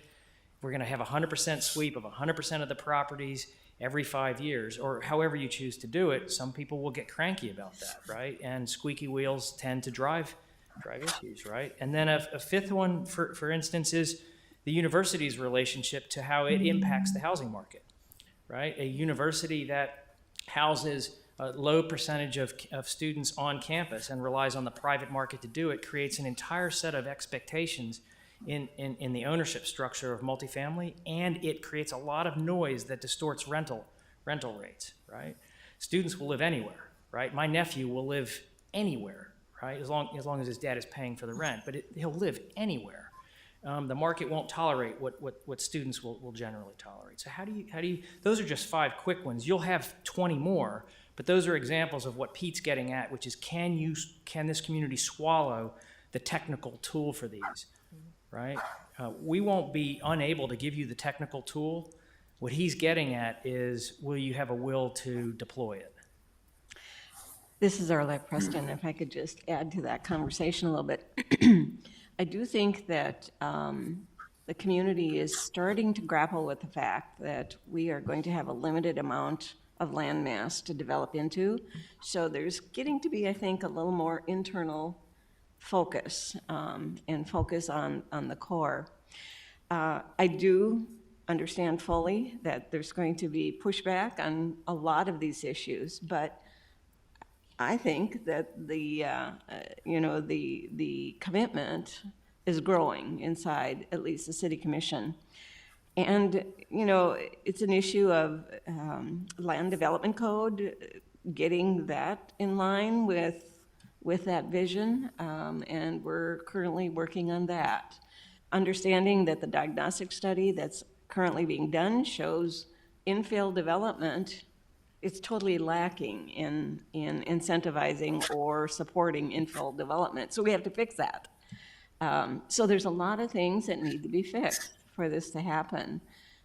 We're going to have 100% sweep of 100% of the properties every 5 years, or however you choose to do it. Some people will get cranky about that, right? And squeaky wheels tend to drive issues, right? And then a fifth one, for instance, is the university's relationship to how it impacts the housing market, right? A university that houses a low percentage of students on campus and relies on the private market to do it creates an entire set of expectations in the ownership structure of multifamily, and it creates a lot of noise that distorts rental rates, right? Students will live anywhere, right? My nephew will live anywhere, right? As long as his dad is paying for the rent, but he'll live anywhere. The market won't tolerate what students will generally tolerate. So how do you, those are just 5 quick ones. You'll have 20 more, but those are examples of what Pete's getting at, which is can this community swallow the technical tool for these, right? We won't be unable to give you the technical tool. What he's getting at is, will you have a will to deploy it? This is Arlette Preston. If I could just add to that conversation a little bit. I do think that the community is starting to grapple with the fact that we are going to have a limited amount of land mass to develop into. So there's getting to be, I think, a little more internal focus and focus on the core. I do understand fully that there's going to be pushback on a lot of these issues, but I think that the commitment is growing inside at least the City Commission. And, it's an issue of land development code, getting that in line with that vision, and we're currently working on that. Understanding that the diagnostic study that's currently being done shows infill development, it's totally lacking in incentivizing or supporting infill development. So we have to fix that. So there's a lot of things that need to be fixed for this to happen.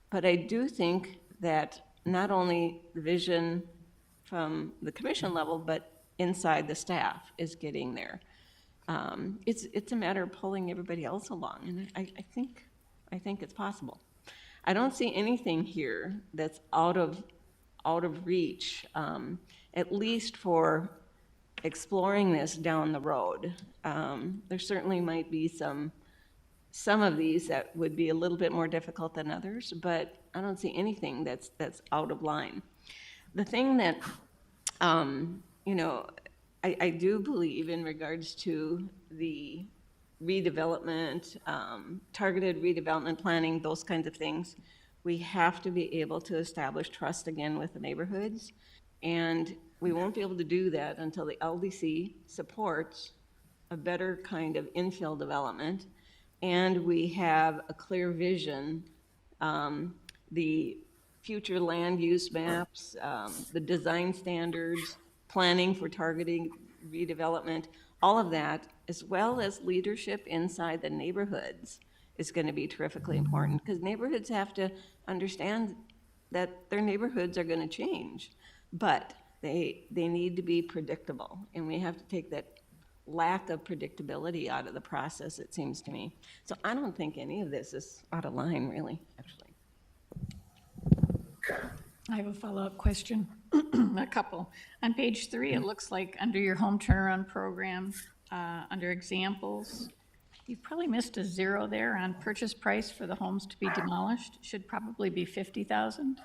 But I do think that not only the vision from the commission level, but inside the staff is getting there. It's a matter of pulling everybody else along, and I think it's possible. I don't see anything here that's out of reach, at least for exploring this down the road. There certainly might be some of these that would be a little bit more difficult than others, but I don't see anything that's out of line. The thing that, I do believe in regards to the redevelopment, targeted redevelopment planning, those kinds of things, we have to be able to establish trust again with the neighborhoods. And we won't be able to do that until the LDC supports a better kind of infill development, and we have a clear vision, the future land use maps, the design standards, planning for targeting redevelopment, all of that, as well as leadership inside the neighborhoods, is going to be terrifically important, because neighborhoods have to understand that their neighborhoods are going to change, but they need to be predictable, and we have to take that lack of predictability out of the process, it seems to me. So I don't think any of this is out of line, really, actually. I have a follow-up question, a couple. On page 3, it looks like under your home turnaround program, under examples, you've probably missed a 0 there on purchase price for the homes to be demolished. Should probably be $50,000.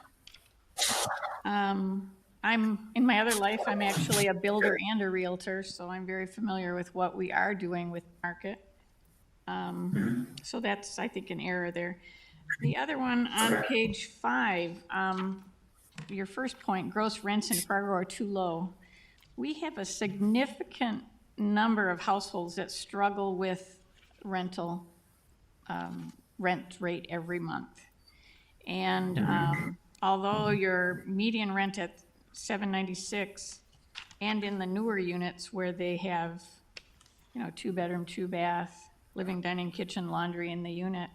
In my other life, I'm actually a builder and a realtor, so I'm very familiar with what we are doing with the market. So that's, I think, an error there. The other one on page 5, your first point, gross rents in Fargo are too low. We have a significant number of households that struggle with rental rent rate every month. And although your median rent at $796, and in the newer units where they have, 2-bedroom, 2-bath, living, dining, kitchen, laundry in the unit,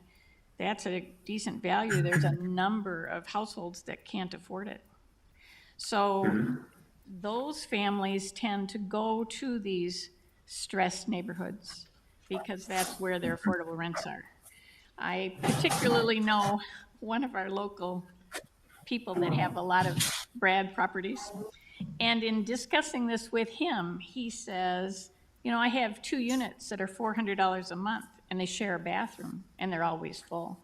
that's a decent value. There's a number of households that can't afford it. So those families tend to go to these stressed neighborhoods because that's where their affordable rents are. I particularly know one of our local people that have a lot of Brad properties. And in discussing this with him, he says, you know, I have 2 units that are $400 a month and they share a bathroom and they're always full.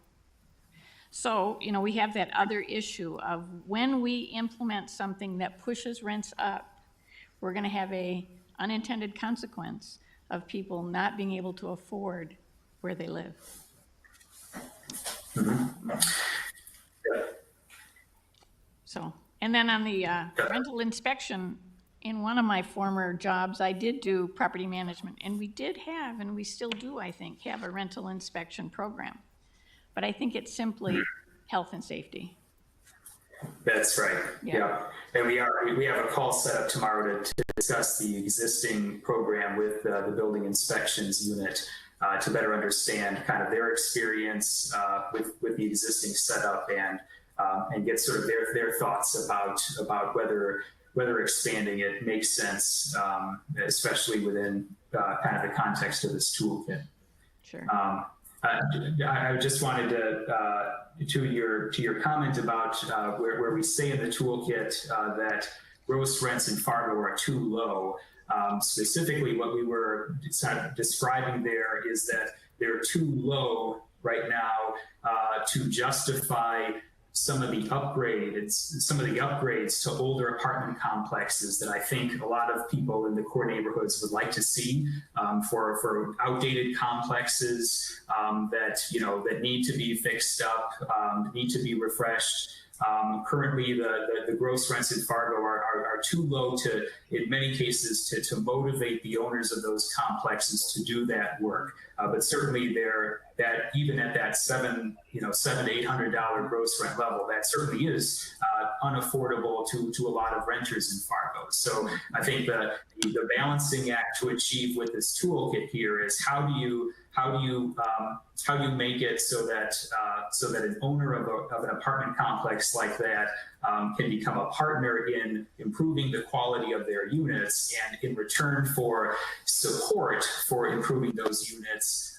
So, you know, we have that other issue of when we implement something that pushes rents up, we're gonna have a unintended consequence of people not being able to afford where they live. So, and then on the rental inspection, in one of my former jobs, I did do property management, and we did have, and we still do, I think, have a rental inspection program. But I think it's simply health and safety. That's right. Yeah. And we have a call set up tomorrow to discuss the existing program with the building inspections unit to better understand kind of their experience with the existing setup and get sort of their thoughts about whether expanding it makes sense, especially within kind of the context of this toolkit. Sure. I just wanted to your comment about where we say in the toolkit that gross rents in Fargo are too low. Specifically, what we were describing there is that they're too low right now to justify some of the upgrades to older apartment complexes that I think a lot of people in the core neighborhoods would like to see for outdated complexes that need to be fixed up, need to be refreshed. Currently, the gross rents in Fargo are too low in many cases, to motivate the owners of those complexes to do that work. But certainly, even at that $700 to $800 gross rent level, that certainly is unaffordable to a lot of renters in Fargo. So I think the balancing act to achieve with this toolkit here is how do you make it so that an owner of an apartment complex like that can become a partner in improving the quality of their units, and in return for support for improving those units,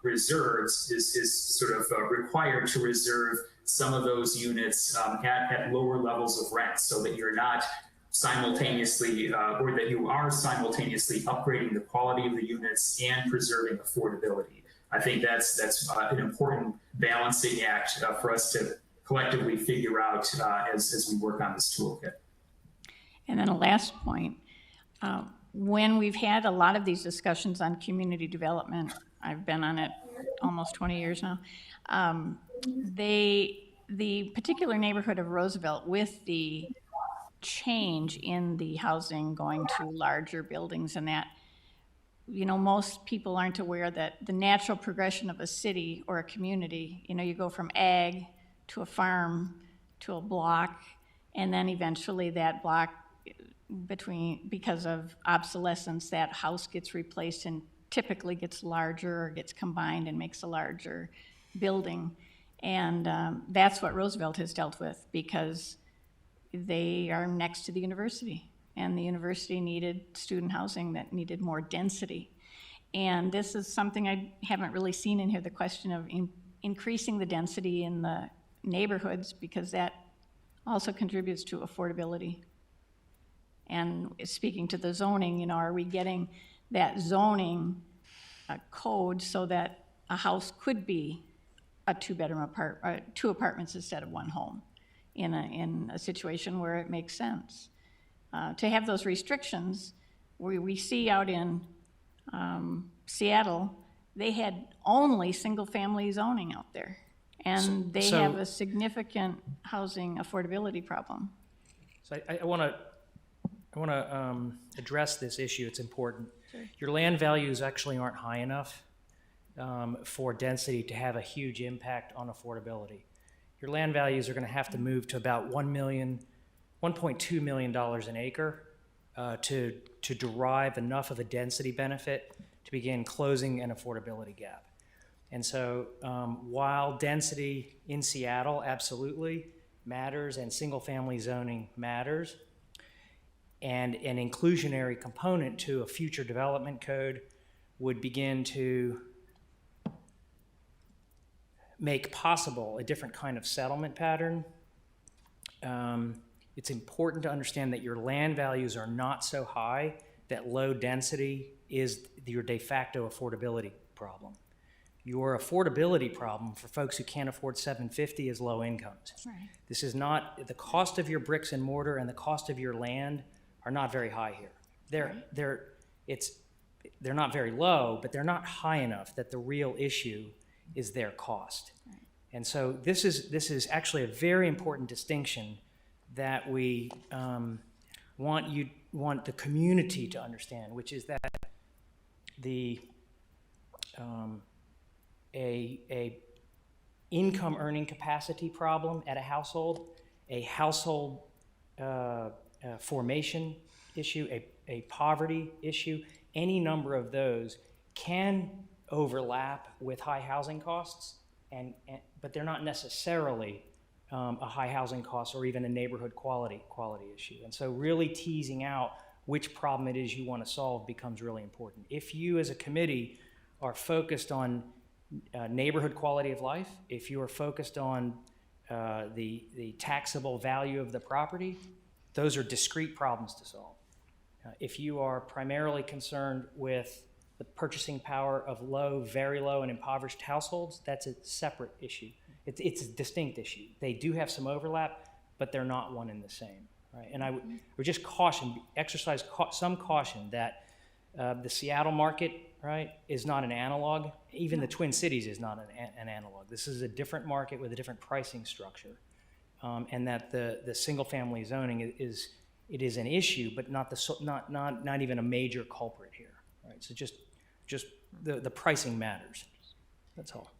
reserves is sort of required to reserve some of those units at lower levels of rent, so that you're not simultaneously, or that you are simultaneously upgrading the quality of the units and preserving affordability. I think that's an important balancing act for us to collectively figure out as we work on this toolkit. And then a last point, when we've had a lot of these discussions on community development, I've been on it almost 20 years now, the particular neighborhood of Roosevelt, with the change in the housing going to larger buildings and that, you know, most people aren't aware that the natural progression of a city or a community, you know, you go from ag to a farm to a block, and then eventually that block because of obsolescence, that house gets replaced and typically gets larger or gets combined and makes a larger building. And that's what Roosevelt has dealt with, because they are next to the university, and the university needed student housing that needed more density. And this is something I haven't really seen in here, the question of increasing the density in the neighborhoods, because that also contributes to affordability. And speaking to the zoning, you know, are we getting that zoning code so that a house could be a 2-bedroom two apartments instead of one home in a situation where it makes sense? To have those restrictions, we see out in Seattle, they had only single-family zoning out there, and they have a significant housing affordability problem. So I want to address this issue. It's important. Sure. Your land values actually aren't high enough for density to have a huge impact on affordability. Your land values are going to have to move to about $1.2 million an acre to derive enough of a density benefit to begin closing an affordability gap. And so while density in Seattle absolutely matters and single-family zoning matters, and an inclusionary component to a future development code would begin to make possible a different kind of settlement pattern. It's important to understand that your land values are not so high that low density is your de facto affordability problem. Your affordability problem for folks who can't afford $750 is low incomes. Right. This is not, the cost of your bricks and mortar and the cost of your land are not very high here. They're not very low, but they're not high enough that the real issue is their cost. Right. And so this is actually a very important distinction that we want the community to understand, which is that a income earning capacity problem at a household formation issue, a poverty issue, any number of those can overlap with high housing costs, but they're not necessarily a high housing cost or even a neighborhood quality issue. And so really teasing out which problem it is you want to solve becomes really important. If you as a committee are focused on neighborhood quality of life, if you are focused on the taxable value of the property, those are discrete problems to solve. If you are primarily concerned with the purchasing power of low, very low, and impoverished households, that's a separate issue. It's a distinct issue. They do have some overlap, but they're not one and the same, right? And I would just exercise some caution that the Seattle market, right, is not an analog. Even the Twin Cities is not an analog. This is a different market with a different pricing structure, and that the single-family zoning is an issue, but not even a major culprit here, right? So just the pricing matters. That's all.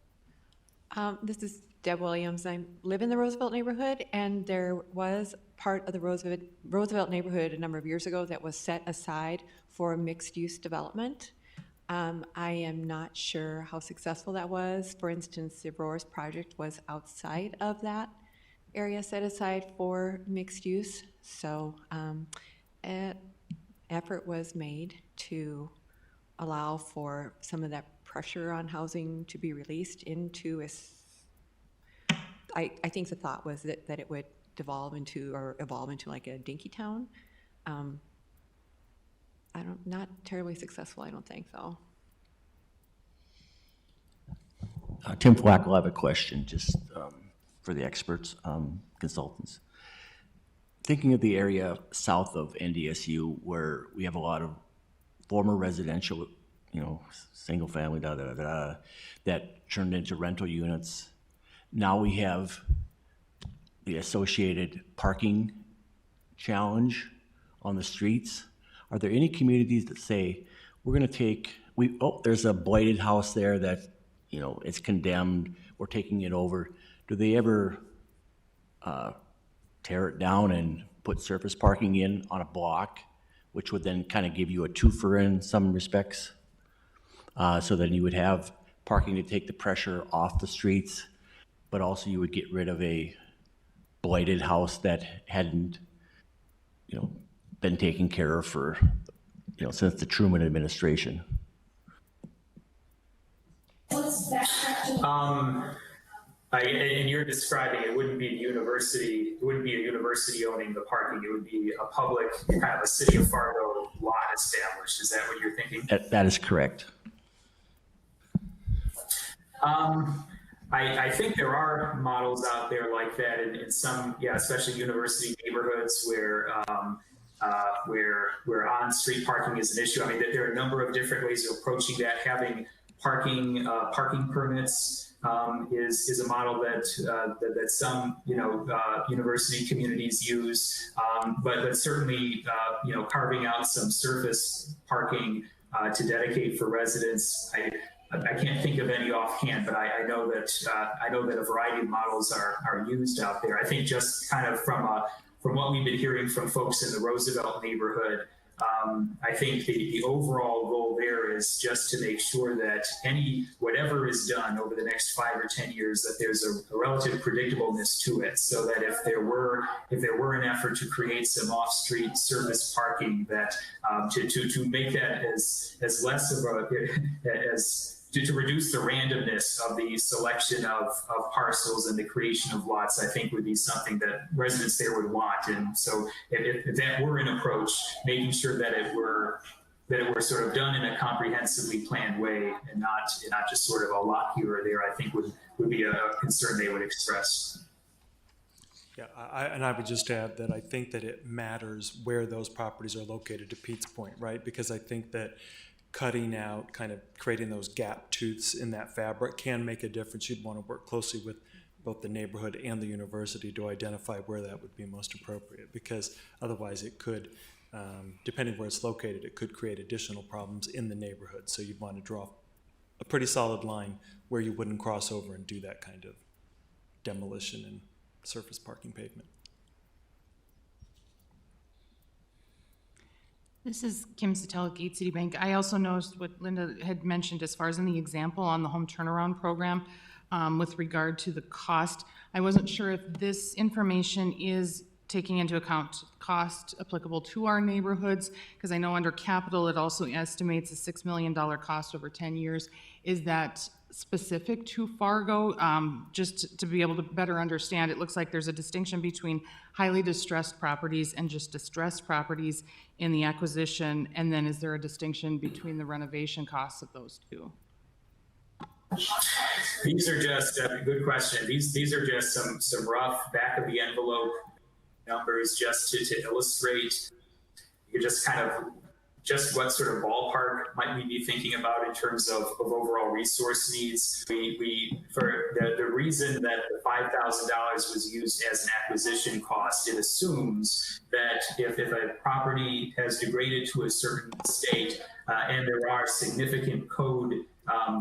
This is Deb Williams. I live in the Roosevelt neighborhood, and there was part of the Roosevelt neighborhood a number of years ago that was set aside for mixed-use development. I am not sure how successful that was. For instance, the Roars project was outside of that area set aside for mixed use. So an effort was made to allow for some of that pressure on housing to be released into I think the thought was that it would evolve into like a dinky town. Not terribly successful, I don't think, though. Tim Flack will have a question just for the experts, consultants. Thinking of the area south of NDSU where we have a lot of former residential, single family, that turned into rental units. Now we have the associated parking challenge on the streets. Are there any communities that say, we're going to take, there's a blighted house there that, it's condemned, we're taking it over. Do they ever tear it down and put surface parking in on a block, which would then kind of give you a twofer in some respects? So then you would have parking to take the pressure off the streets, but also you would get rid of a blighted house that hadn't, been taken care of for, since the Truman administration. And you're describing it wouldn't be the university. It wouldn't be a university owning the parking. It would be a public, kind of a City of Fargo lot established. Is that what you're thinking? That is correct. I think there are models out there like that in some, especially university neighborhoods where on-street parking is an issue. I mean, there are a number of different ways of approaching that. Having parking permits is a model that some university communities use, but certainly carving out some surface parking to dedicate for residents. I can't think of any offhand, but I know that a variety of models are used out there. I think just kind of from what we've been hearing from folks in the Roosevelt neighborhood, I think the overall goal there is just to make sure that whatever is done over the next 5 or 10 years, that there's a relative predictableness to it, so that if there were an effort to create some off-street surface parking, that to make that as less of to reduce the randomness of the selection of parcels and the creation of lots, I think would be something that residents there would want. And so if that were an approach, making sure that it were sort of done in a comprehensively planned way and not just sort of a lot here or there, I think would be a concern they would express. Yeah, I would just add that I think that it matters where those properties are located, to Pete's point, right? Because I think that cutting out, kind of creating those gap tooths in that fabric can make a difference. You'd want to work closely with both the neighborhood and the university to identify where that would be most appropriate, because otherwise it could, depending where it's located, it could create additional problems in the neighborhood. So you'd want to draw a pretty solid line where you wouldn't cross over and do that kind of demolition and surface parking pavement. This is Kim Sattel, Gate City Bank. I also noticed what Linda had mentioned as far as in the example on the home turnaround program with regard to the cost. I wasn't sure if this information is taking into account cost applicable to our neighborhoods, because I know under capital it also estimates a $6 million cost over 10 years. Is that specific to Fargo? Just to be able to better understand, it looks like there's a distinction between highly distressed properties and just distressed properties in the acquisition, and then is there a distinction between the renovation costs of those two? These are just a good question. These are just some rough back of the envelope numbers just to illustrate. You just kind of just what sort of ballpark might we be thinking about in terms of overall resource needs. We for the reason that the $5,000 was used as an acquisition cost, it assumes that if a property has degraded to a certain state and there are significant code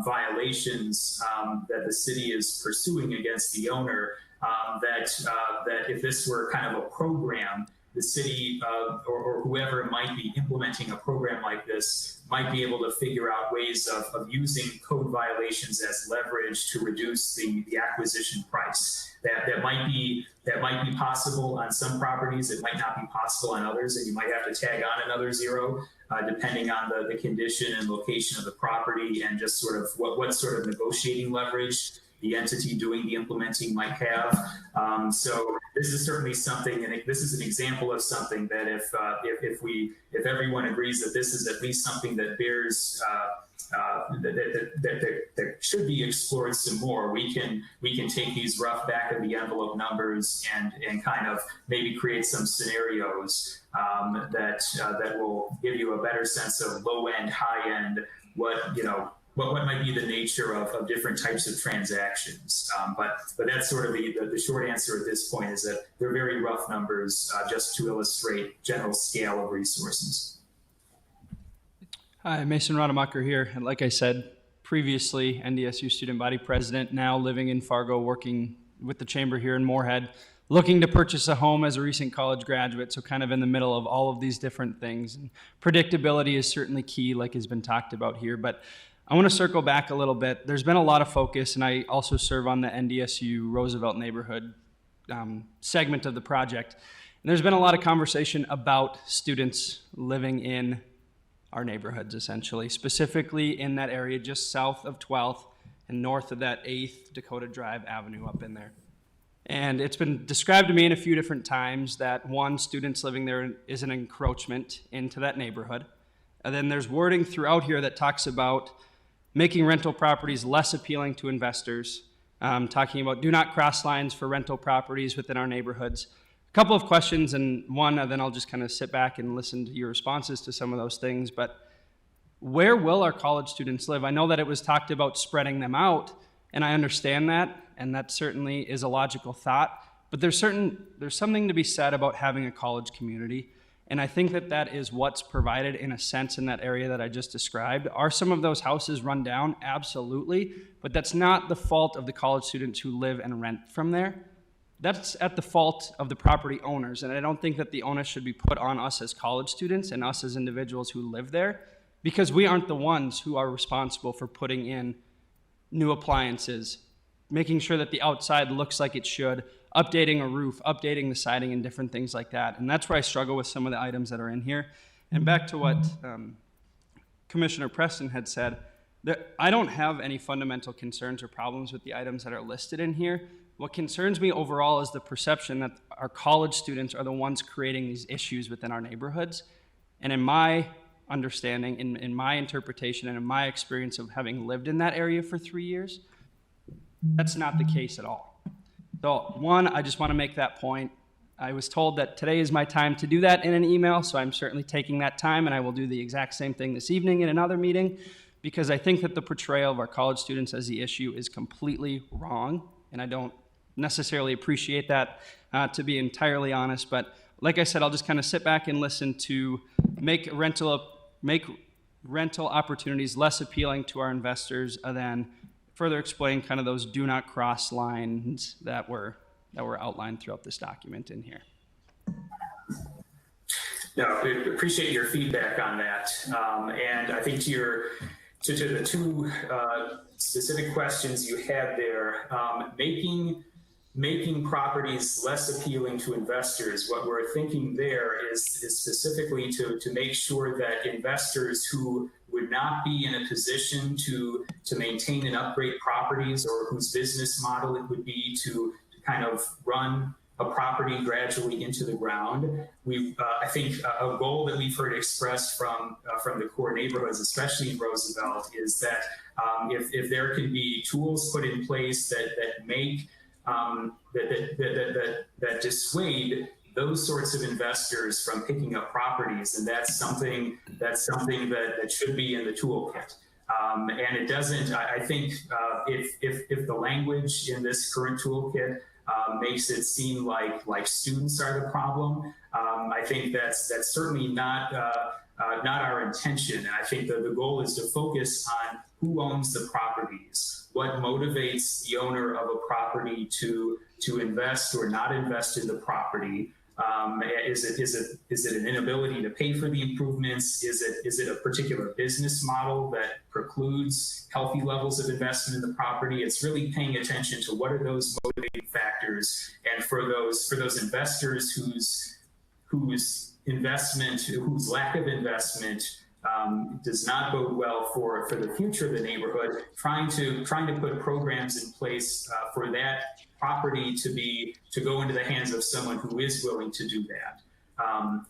violations that the city is pursuing against the owner, that if this were kind of a program, the city or whoever might be implementing a program like this might be able to figure out ways of using code violations as leverage to reduce the acquisition price. That might be possible on some properties. It might not be possible on others, and you might have to tag on another zero depending on the condition and location of the property, and just sort of what sort of negotiating leverage the entity doing the implementing might have. So this is certainly something, and this is an example of something that if everyone agrees that this is at least something that bears that should be explored some more, we can take these rough back of the envelope numbers and kind of maybe create some scenarios that will give you a better sense of low end, high end, what might be the nature of different types of transactions. But that's sort of the short answer at this point, is that they're very rough numbers just to illustrate general scale of resources. Hi, Mason Rademacher here. And like I said previously, NDSU student body president, now living in Fargo, working with the chamber here in Moorhead, looking to purchase a home as a recent college graduate, so kind of in the middle of all of these different things. And predictability is certainly key, like has been talked about here, but I want to circle back a little bit. There's been a lot of focus, and I also serve on the NDSU Roosevelt neighborhood segment of the project. And there's been a lot of conversation about students living in our neighborhoods, essentially, specifically in that area just south of 12th and north of that 8th Dakota Drive Avenue up in there. And it's been described to me in a few different times that, one, students living there is an encroachment into that neighborhood. And then there's wording throughout here that talks about making rental properties less appealing to investors, talking about do not cross lines for rental properties within our neighborhoods. A couple of questions, and one, then I'll just kind of sit back and listen to your responses to some of those things. But where will our college students live? I know that it was talked about spreading them out, and I understand that, and that certainly is a logical thought. But there's something to be said about having a college community. And I think that is what's provided in a sense in that area that I just described. Are some of those houses run down? Absolutely. But that's not the fault of the college students who live and rent from there. that's at the fault of the property owners. And I don't think that the onus should be put on us as college students and us as individuals who live there, because we aren't the ones who are responsible for putting in new appliances, making sure that the outside looks like it should, updating a roof, updating the siding and different things like that. And that's where I struggle with some of the items that are in here. And back to what Commissioner Preston had said, that I don't have any fundamental concerns or problems with the items that are listed in here. What concerns me overall is the perception that our college students are the ones creating these issues within our neighborhoods. And in my understanding, in my interpretation, and in my experience of having lived in that area for 3 years, that's not the case at all. So one, I just want to make that point. I was told that today is my time to do that in an email, so I'm certainly taking that time, and I will do the exact same thing this evening in another meeting, because I think that the portrayal of our college students as the issue is completely wrong, and I don't necessarily appreciate that, to be entirely honest. But like I said, I'll just kind of sit back and listen to make rental opportunities less appealing to our investors, and then further explain kind of those do not cross lines that were outlined throughout this document in here. No, we appreciate your feedback on that. And I think to the two specific questions you had there, making properties less appealing to investors. What we're thinking there is specifically to make sure that investors who would not be in a position to maintain and upgrade properties, or whose business model it would be to kind of run a property gradually into the ground. I think a goal that we've heard expressed from the core neighborhoods, especially in Roosevelt, is that if there can be tools put in place that make that dissuade those sorts of investors from picking up properties, and that's something that should be in the toolkit. And it doesn't. I think if the language in this current toolkit makes it seem like students are the problem, I think that's certainly not our intention. And I think the goal is to focus on who owns the properties, what motivates the owner of a property to invest or not invest in the property. Is it an inability to pay for the improvements? Is it a particular business model that precludes healthy levels of investment in the property? It's really paying attention to what are those motivating factors, and for those investors whose lack of investment does not bode well for the future of the neighborhood, trying to put programs in place for that property to go into the hands of someone who is willing to do that.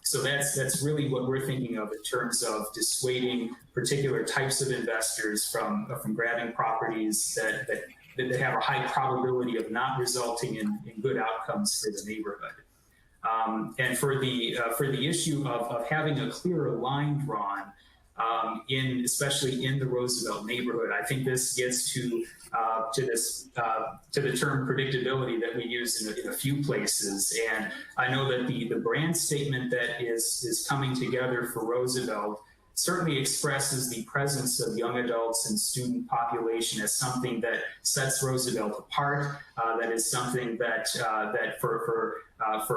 So that's really what we're thinking of in terms of dissuading particular types of investors from grabbing properties that have a high probability of not resulting in good outcomes for the neighborhood. And for the issue of having a clearer line drawn, especially in the Roosevelt neighborhood, I think this gets to the term predictability that we use in a few places. And I know that the brand statement that is coming together for Roosevelt certainly expresses the presence of young adults and student population as something that sets Roosevelt apart. That is something that for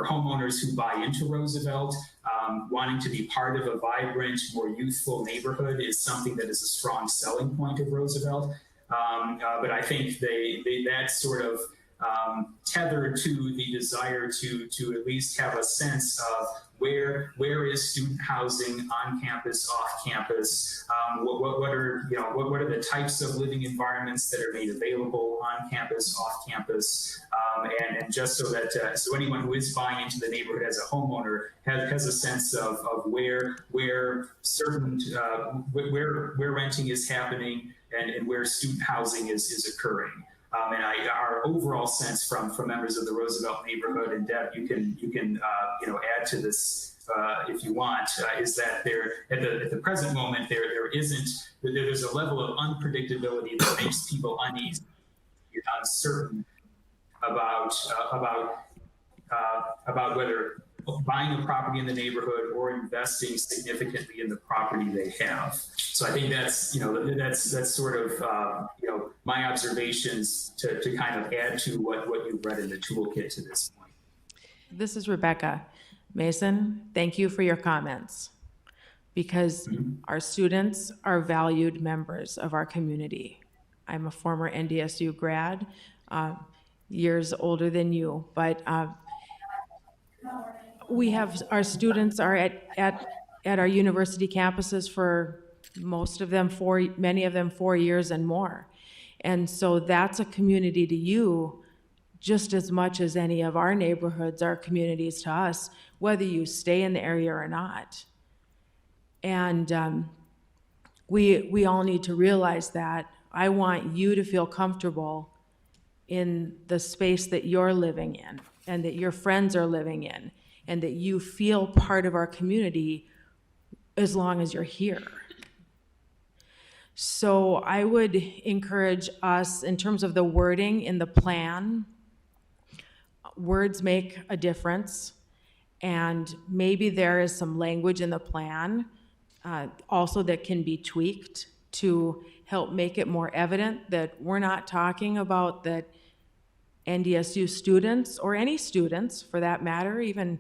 homeowners who buy into Roosevelt, wanting to be part of a vibrant, more youthful neighborhood is something that is a strong selling point of Roosevelt. But I think that's sort of tethered to the desire to at least have a sense of where is student housing on campus, off campus, what are the types of living environments that are made available on campus, off campus, and just so that so anyone who is buying into the neighborhood as a homeowner has a sense of where certain where renting is happening and where student housing is occurring. And our overall sense from members of the Roosevelt neighborhood, and Deb, you can add to this if you want, is that there at the present moment there's a level of unpredictability that makes people uneasy, uncertain about whether buying a property in the neighborhood or investing significantly in the property they have. So I think that's sort of my observations to kind of add to what you've read in the toolkit to this point. This is Rebecca. Mason, thank you for your comments, because our students are valued members of our community. I'm a former NDSU grad, years older than you, but we have, our students are at our university campuses for most of them, many of them 4 years and more. And so that's a community to you just as much as any of our neighborhoods are communities to us, whether you stay in the area or not. And we all need to realize that. I want you to feel comfortable in the space that you're living in and that your friends are living in, and that you feel part of our community as long as you're here. So I would encourage us, in terms of the wording in the plan, words make a difference, and maybe there is some language in the plan also that can be tweaked to help make it more evident that we're not talking about that NDSU students, or any students for that matter, even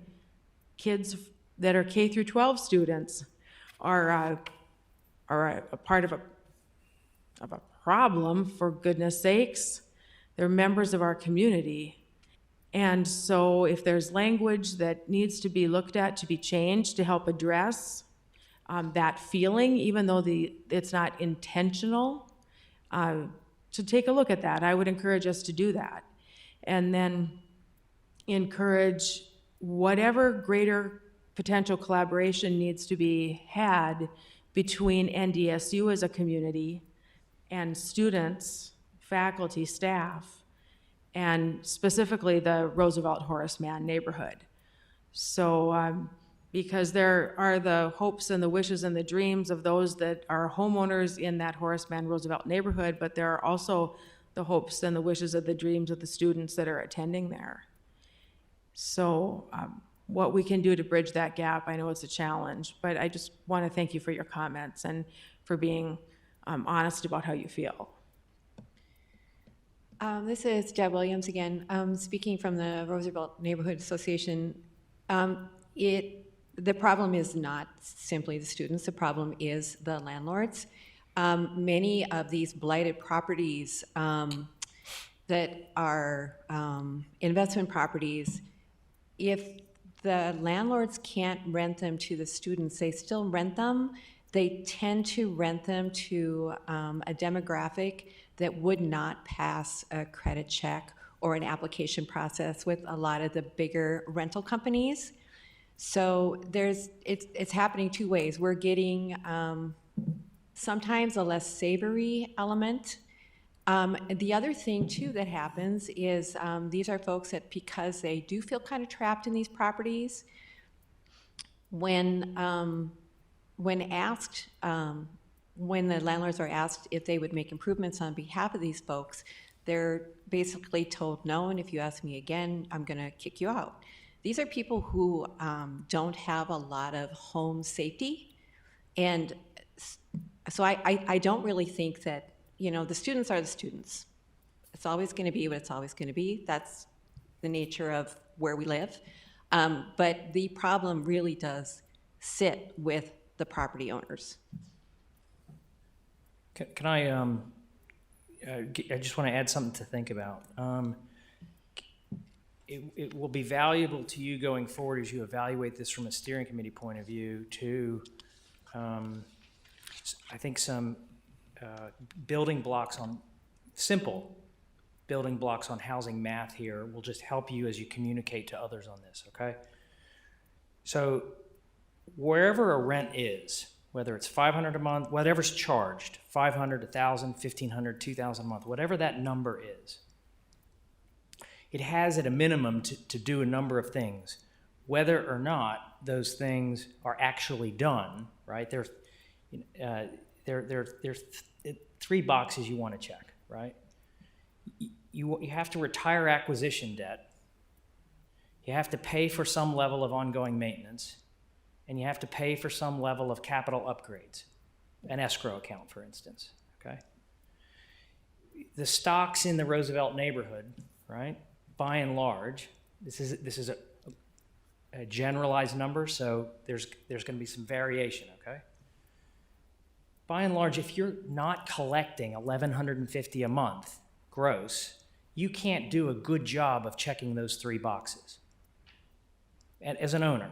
kids that are K through 12 students, are a part of a problem, for goodness sakes. They're members of our community. And so if there's language that needs to be looked at, to be changed to help address that feeling, even though it's not intentional, to take a look at that. I would encourage us to do that. And then encourage whatever greater potential collaboration needs to be had between NDSU as a community and students, faculty, staff, and specifically the Roosevelt Horace Mann neighborhood. So, because there are the hopes and the wishes and the dreams of those that are homeowners in that Horace Mann Roosevelt neighborhood, but there are also the hopes and the wishes of the dreams of the students that are attending there. So what we can do to bridge that gap, I know it's a challenge, but I just want to thank you for your comments and for being honest about how you feel. This is Deb Williams again, speaking from the Roosevelt Neighborhood Association. The problem is not simply the students, the problem is the landlords. Many of these blighted properties that are investment properties, if the landlords can't rent them to the students, they still rent them. They tend to rent them to a demographic that would not pass a credit check or an application process with a lot of the bigger rental companies. So it's happening two ways. We're getting sometimes a less savory element. The other thing too that happens is these are folks that, because they do feel kind of trapped in these properties, when the landlords are asked if they would make improvements on behalf of these folks, they're basically told no, and if you ask me again, I'm gonna kick you out. These are people who don't have a lot of home safety, and so I don't really think that, the students are the students. It's always gonna be what it's always gonna be. That's the nature of where we live. But the problem really does sit with the property owners. Can I just want to add something to think about. It will be valuable to you going forward as you evaluate this from a steering committee point of view to, I think, some simple building blocks on housing math here will just help you as you communicate to others on this, okay? So wherever a rent is, whether it's $500 a month, whatever's charged, $500, $1,000, $1,500, $2,000 a month, whatever that number is, it has at a minimum to do a number of things, whether or not those things are actually done, right? There's three boxes you want to check, right? You have to retire acquisition debt. You have to pay for some level of ongoing maintenance, and you have to pay for some level of capital upgrades, an escrow account, for instance, okay? the stocks in the Roosevelt neighborhood, right? By and large, this is a generalized number, so there's going to be some variation, okay? By and large, if you're not collecting $1,150 a month gross, you can't do a good job of checking those 3 boxes. And as an owner,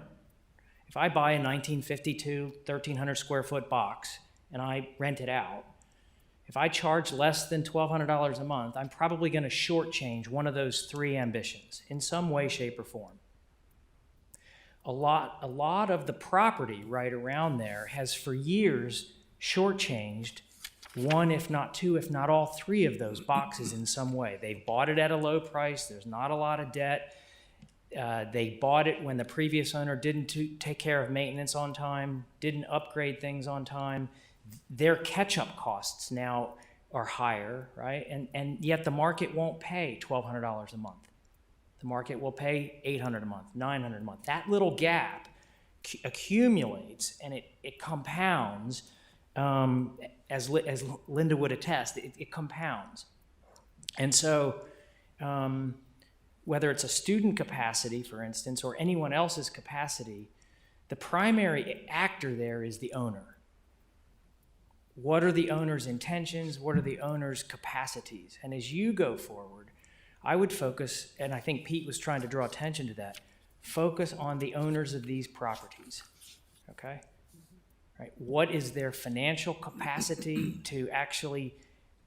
if I buy a 1952 1,300 square foot box and I rent it out, if I charge less than $1,200 a month, I'm probably going to shortchange one of those 3 ambitions in some way, shape, or form. A lot of the property right around there has for years shortchanged 1, if not 2, if not all 3 of those boxes in some way. They've bought it at a low price. There's not a lot of debt. They bought it when the previous owner didn't take care of maintenance on time, didn't upgrade things on time. Their catch-up costs now are higher, right? And yet the market won't pay $1,200 a month. The market will pay $800 a month, $900 a month. That little gap accumulates and it compounds. As Linda would attest, it compounds. And so whether it's a student capacity, for instance, or anyone else's capacity, the primary actor there is the owner. What are the owner's intentions? What are the owner's capacities? And as you go forward, I would focus, and I think Pete was trying to draw attention to that, focus on the owners of these properties, okay? Right. What is their financial capacity to actually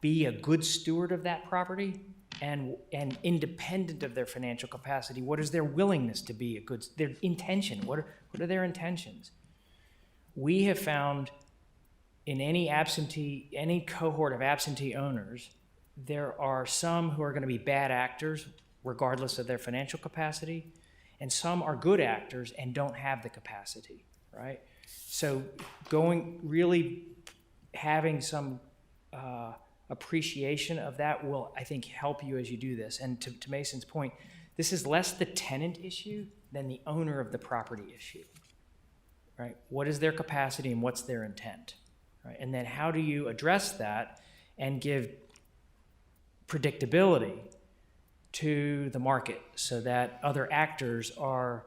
be a good steward of that property? And independent of their financial capacity, what is their willingness to be a good, their intention? What are their intentions? We have found in any cohort of absentee owners, there are some who are going to be bad actors regardless of their financial capacity, and some are good actors and don't have the capacity, right? So really having some appreciation of that will, I think, help you as you do this. And to Mason's point, this is less the tenant issue than the owner of the property issue, right? What is their capacity and what's their intent, right? And then how do you address that and give predictability to the market so that other actors are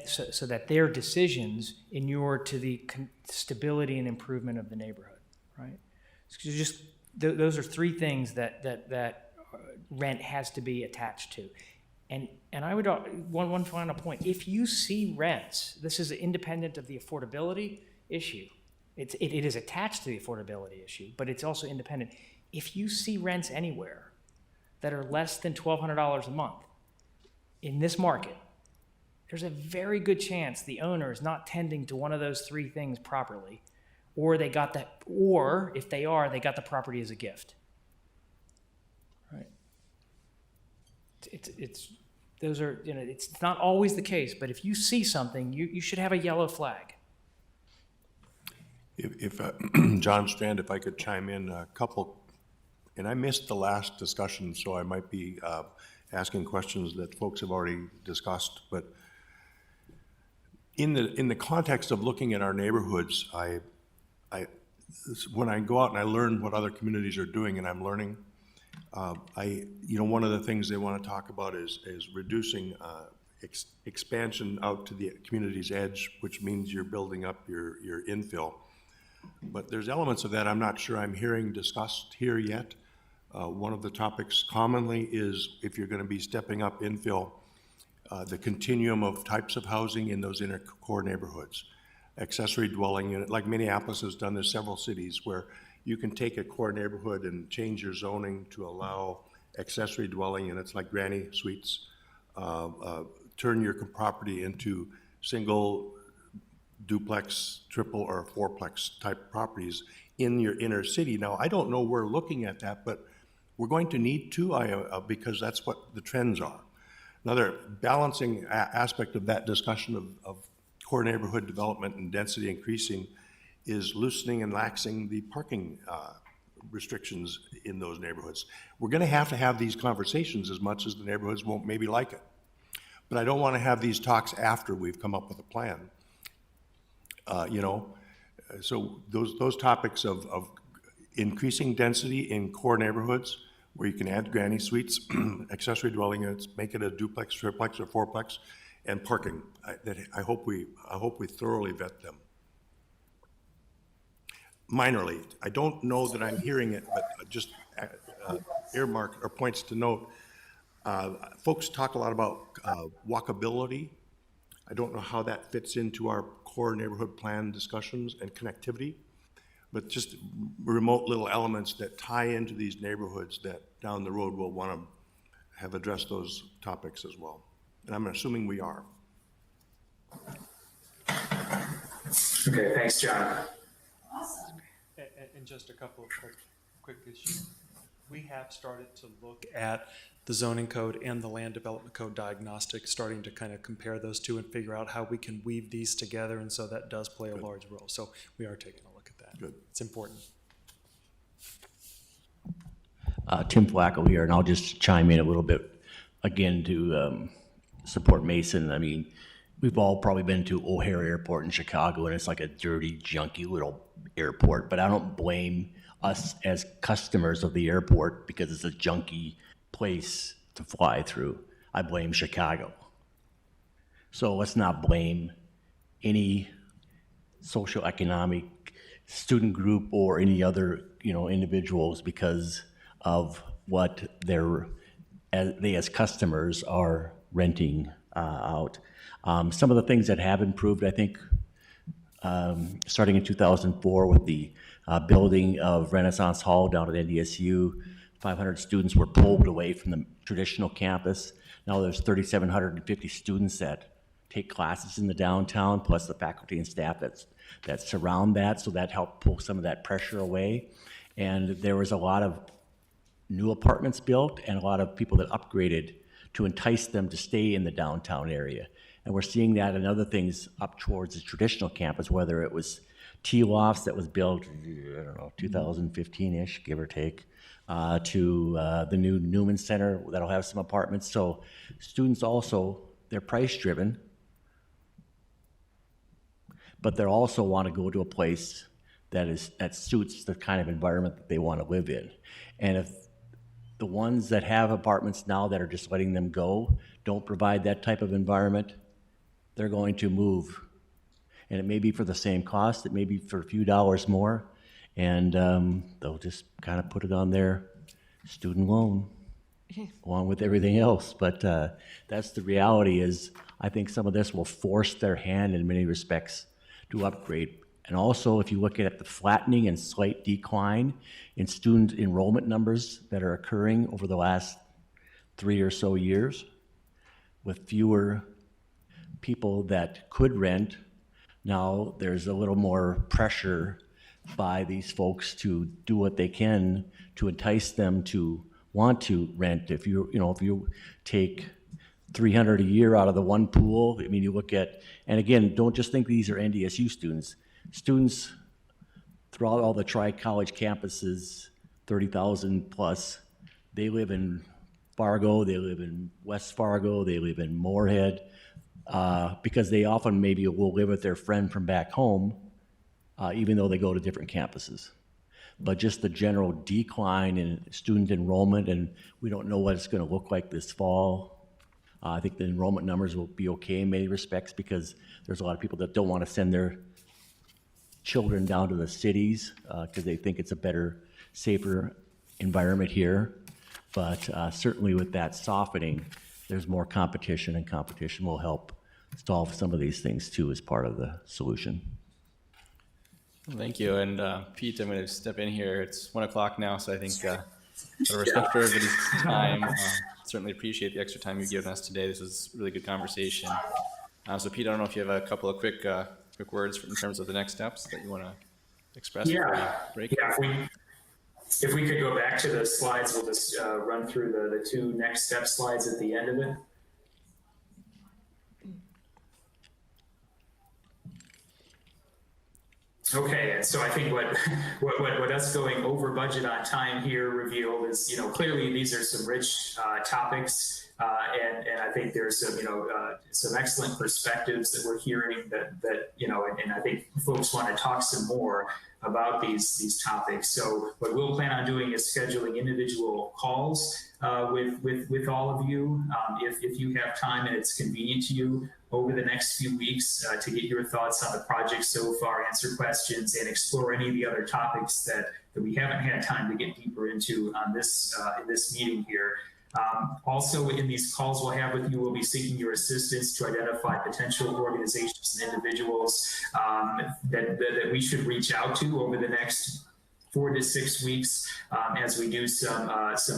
so that their decisions inure to the stability and improvement of the neighborhood, right? So just those are 3 things that rent has to be attached to. And I would one final point: if you see rents, this is independent of the affordability issue. It is attached to the affordability issue, but it's also independent. If you see rents anywhere that are less than $1,200 a month in this market, there's a very good chance the owner is not tending to one of those 3 things properly, or if they are, they got the property as a gift. Right? It's not always the case, but if you see something, you should have a yellow flag. If John Strand, if I could chime in a couple, and I missed the last discussion, so I might be asking questions that folks have already discussed, but in the context of looking at our neighborhoods, when I go out and I learn what other communities are doing, and I'm learning, one of the things they want to talk about is reducing expansion out to the community's edge, which means you're building up your infill. But there's elements of that I'm not sure I'm hearing discussed here yet. One of the topics commonly is if you're going to be stepping up infill, the continuum of types of housing in those inner core neighborhoods. Accessory dwelling unit, like Minneapolis has done, there's several cities where you can take a core neighborhood and change your zoning to allow accessory dwelling units like granny suites, turn your property into single, duplex, triple, or fourplex type properties in your inner city. Now, I don't know we're looking at that, but we're going to need to, because that's what the trends are. Another balancing aspect of that discussion of core neighborhood development and density increasing is loosening and laxing the parking restrictions in those neighborhoods. We're going to have these conversations as much as the neighborhoods won't maybe like it. But I don't want to have these talks after we've come up with a plan. So those topics of increasing density in core neighborhoods where you can add granny suites, accessory dwelling units, make it a duplex, triplex, or fourplex, and parking. I hope we thoroughly vet them. Minorly, I don't know that I'm hearing it, but just earmark or points to note. Folks talk a lot about walkability. I don't know how that fits into our core neighborhood plan discussions and connectivity, but just remote little elements that tie into these neighborhoods that down the road we'll want to have addressed those topics as well. And I'm assuming we are. Okay, thanks, John. And just a couple of quick issues. We have started to look at the zoning code and the land development code diagnostic, starting to kind of compare those two and figure out how we can weave these together, and so that does play a large role. So we are taking a look at that. Good. It's important. Tim Flacco here, and I'll just chime in a little bit again to support Mason. I mean, we've all probably been to O'Hare Airport in Chicago, and it's like a dirty, junky little airport, but I don't blame us as customers of the airport because it's a junky place to fly through. I blame Chicago. So let's not blame any socioeconomic student group or any other, individuals because of what they as customers are renting out. Some of the things that have improved, I think, starting in 2004 with the building of Renaissance Hall down at NDSU, 500 students were pulled away from the traditional campus. Now there's 3,750 students that take classes in the downtown, plus the faculty and staff that surround that, so that helped pull some of that pressure away. And there was a lot of new apartments built and a lot of people that upgraded to entice them to stay in the downtown area. And we're seeing that in other things up towards the traditional campus, whether it was T-Lofts that was built, 2015-ish, give or take, to the new Newman Center that'll have some apartments. So students also, they're price driven, but they also want to go to a place that suits the kind of environment that they want to live in. And if the ones that have apartments now that are just letting them go don't provide that type of environment, they're going to move. And it may be for the same cost, it may be for a few dollars more, and they'll just kind of put it on their student loan along with everything else. But that's the reality is I think some of this will force their hand in many respects to upgrade. And also, if you look at the flattening and slight decline in student enrollment numbers that are occurring over the last 3 or so years, with fewer people that could rent, now there's a little more pressure by these folks to do what they can to entice them to want to rent. If you take $300 a year out of the one pool, I mean, you look at, and again, don't just think these are NDSU students. Students throughout all the tri-college campuses, 30,000 plus, they live in Fargo, they live in West Fargo, they live in Moorhead, because they often maybe will live with their friend from back home, even though they go to different campuses. But just the general decline in student enrollment, and we don't know what it's going to look like this fall. I think the enrollment numbers will be okay in many respects because there's a lot of people that don't want to send their children down to the cities because they think it's a better, safer environment here. But certainly with that softening, there's more competition, and competition will help solve some of these things too as part of the solution. Thank you. And Pete, I'm going to step in here. It's 1 o'clock now, so I think out of respect for everybody's time, certainly appreciate the extra time you've given us today. This was a really good conversation. So Pete, I don't know if you have a couple of quick words in terms of the next steps that you want to express. Yeah, break. yeah. If we could go back to the slides, we'll just run through the two next step slides at the end of it. Okay, and so I think what us going over budget on time here revealed is, clearly these are some rich topics, and I think there's some, some excellent perspectives that we're hearing that and I think folks want to talk some more about these topics. So what we'll plan on doing is scheduling individual calls with all of you, if you have time and it's convenient to you, over the next few weeks to get your thoughts on the project so far, answer questions, and explore any of the other topics that we haven't had time to get deeper into on this in this meeting here. Also, in these calls we'll have with you, we'll be seeking your assistance to identify potential organizations and individuals that we should reach out to over the next 4 to 6 weeks as we do some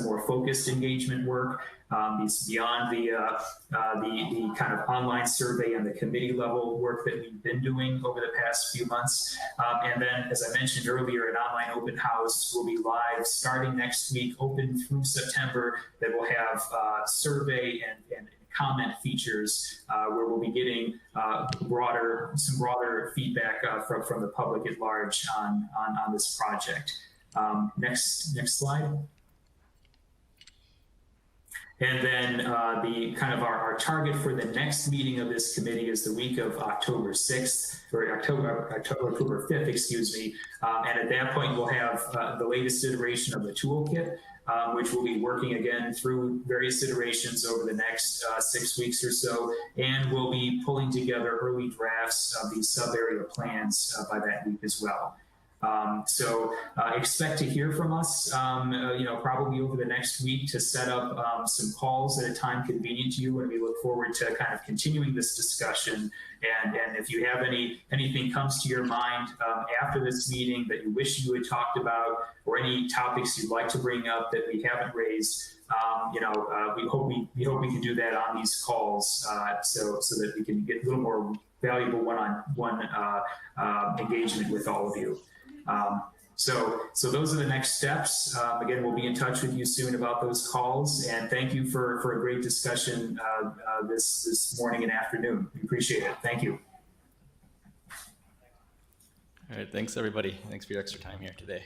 more focused engagement work. Beyond the kind of online survey and the committee level work that we've been doing over the past few months. And then, as I mentioned earlier, an online open house will be live starting next week, open through September, that will have survey and comment features where we'll be getting some broader feedback from the public at large on this project. Next slide. And then the kind of our target for the next meeting of this committee is the week of October 6th, or October 5th, excuse me. And at that point, we'll have the latest iteration of the toolkit, which we'll be working again through various iterations over the next 6 weeks or so. And we'll be pulling together early drafts of these sub-area plans by that week as well. So expect to hear from us, probably over the next week to set up some calls at a time convenient to you, and we look forward to kind of continuing this discussion. And if you have anything comes to your mind after this meeting that you wish you had talked about, or any topics you'd like to bring up that we haven't raised, we hope we can do that on these calls, so that we can get a little more valuable one-on-one engagement with all of you. So those are the next steps. Again, we'll be in touch with you soon about those calls, and thank you for a great discussion this morning and afternoon. We appreciate it. Thank you. All right, thanks everybody. Thanks for your extra time here today.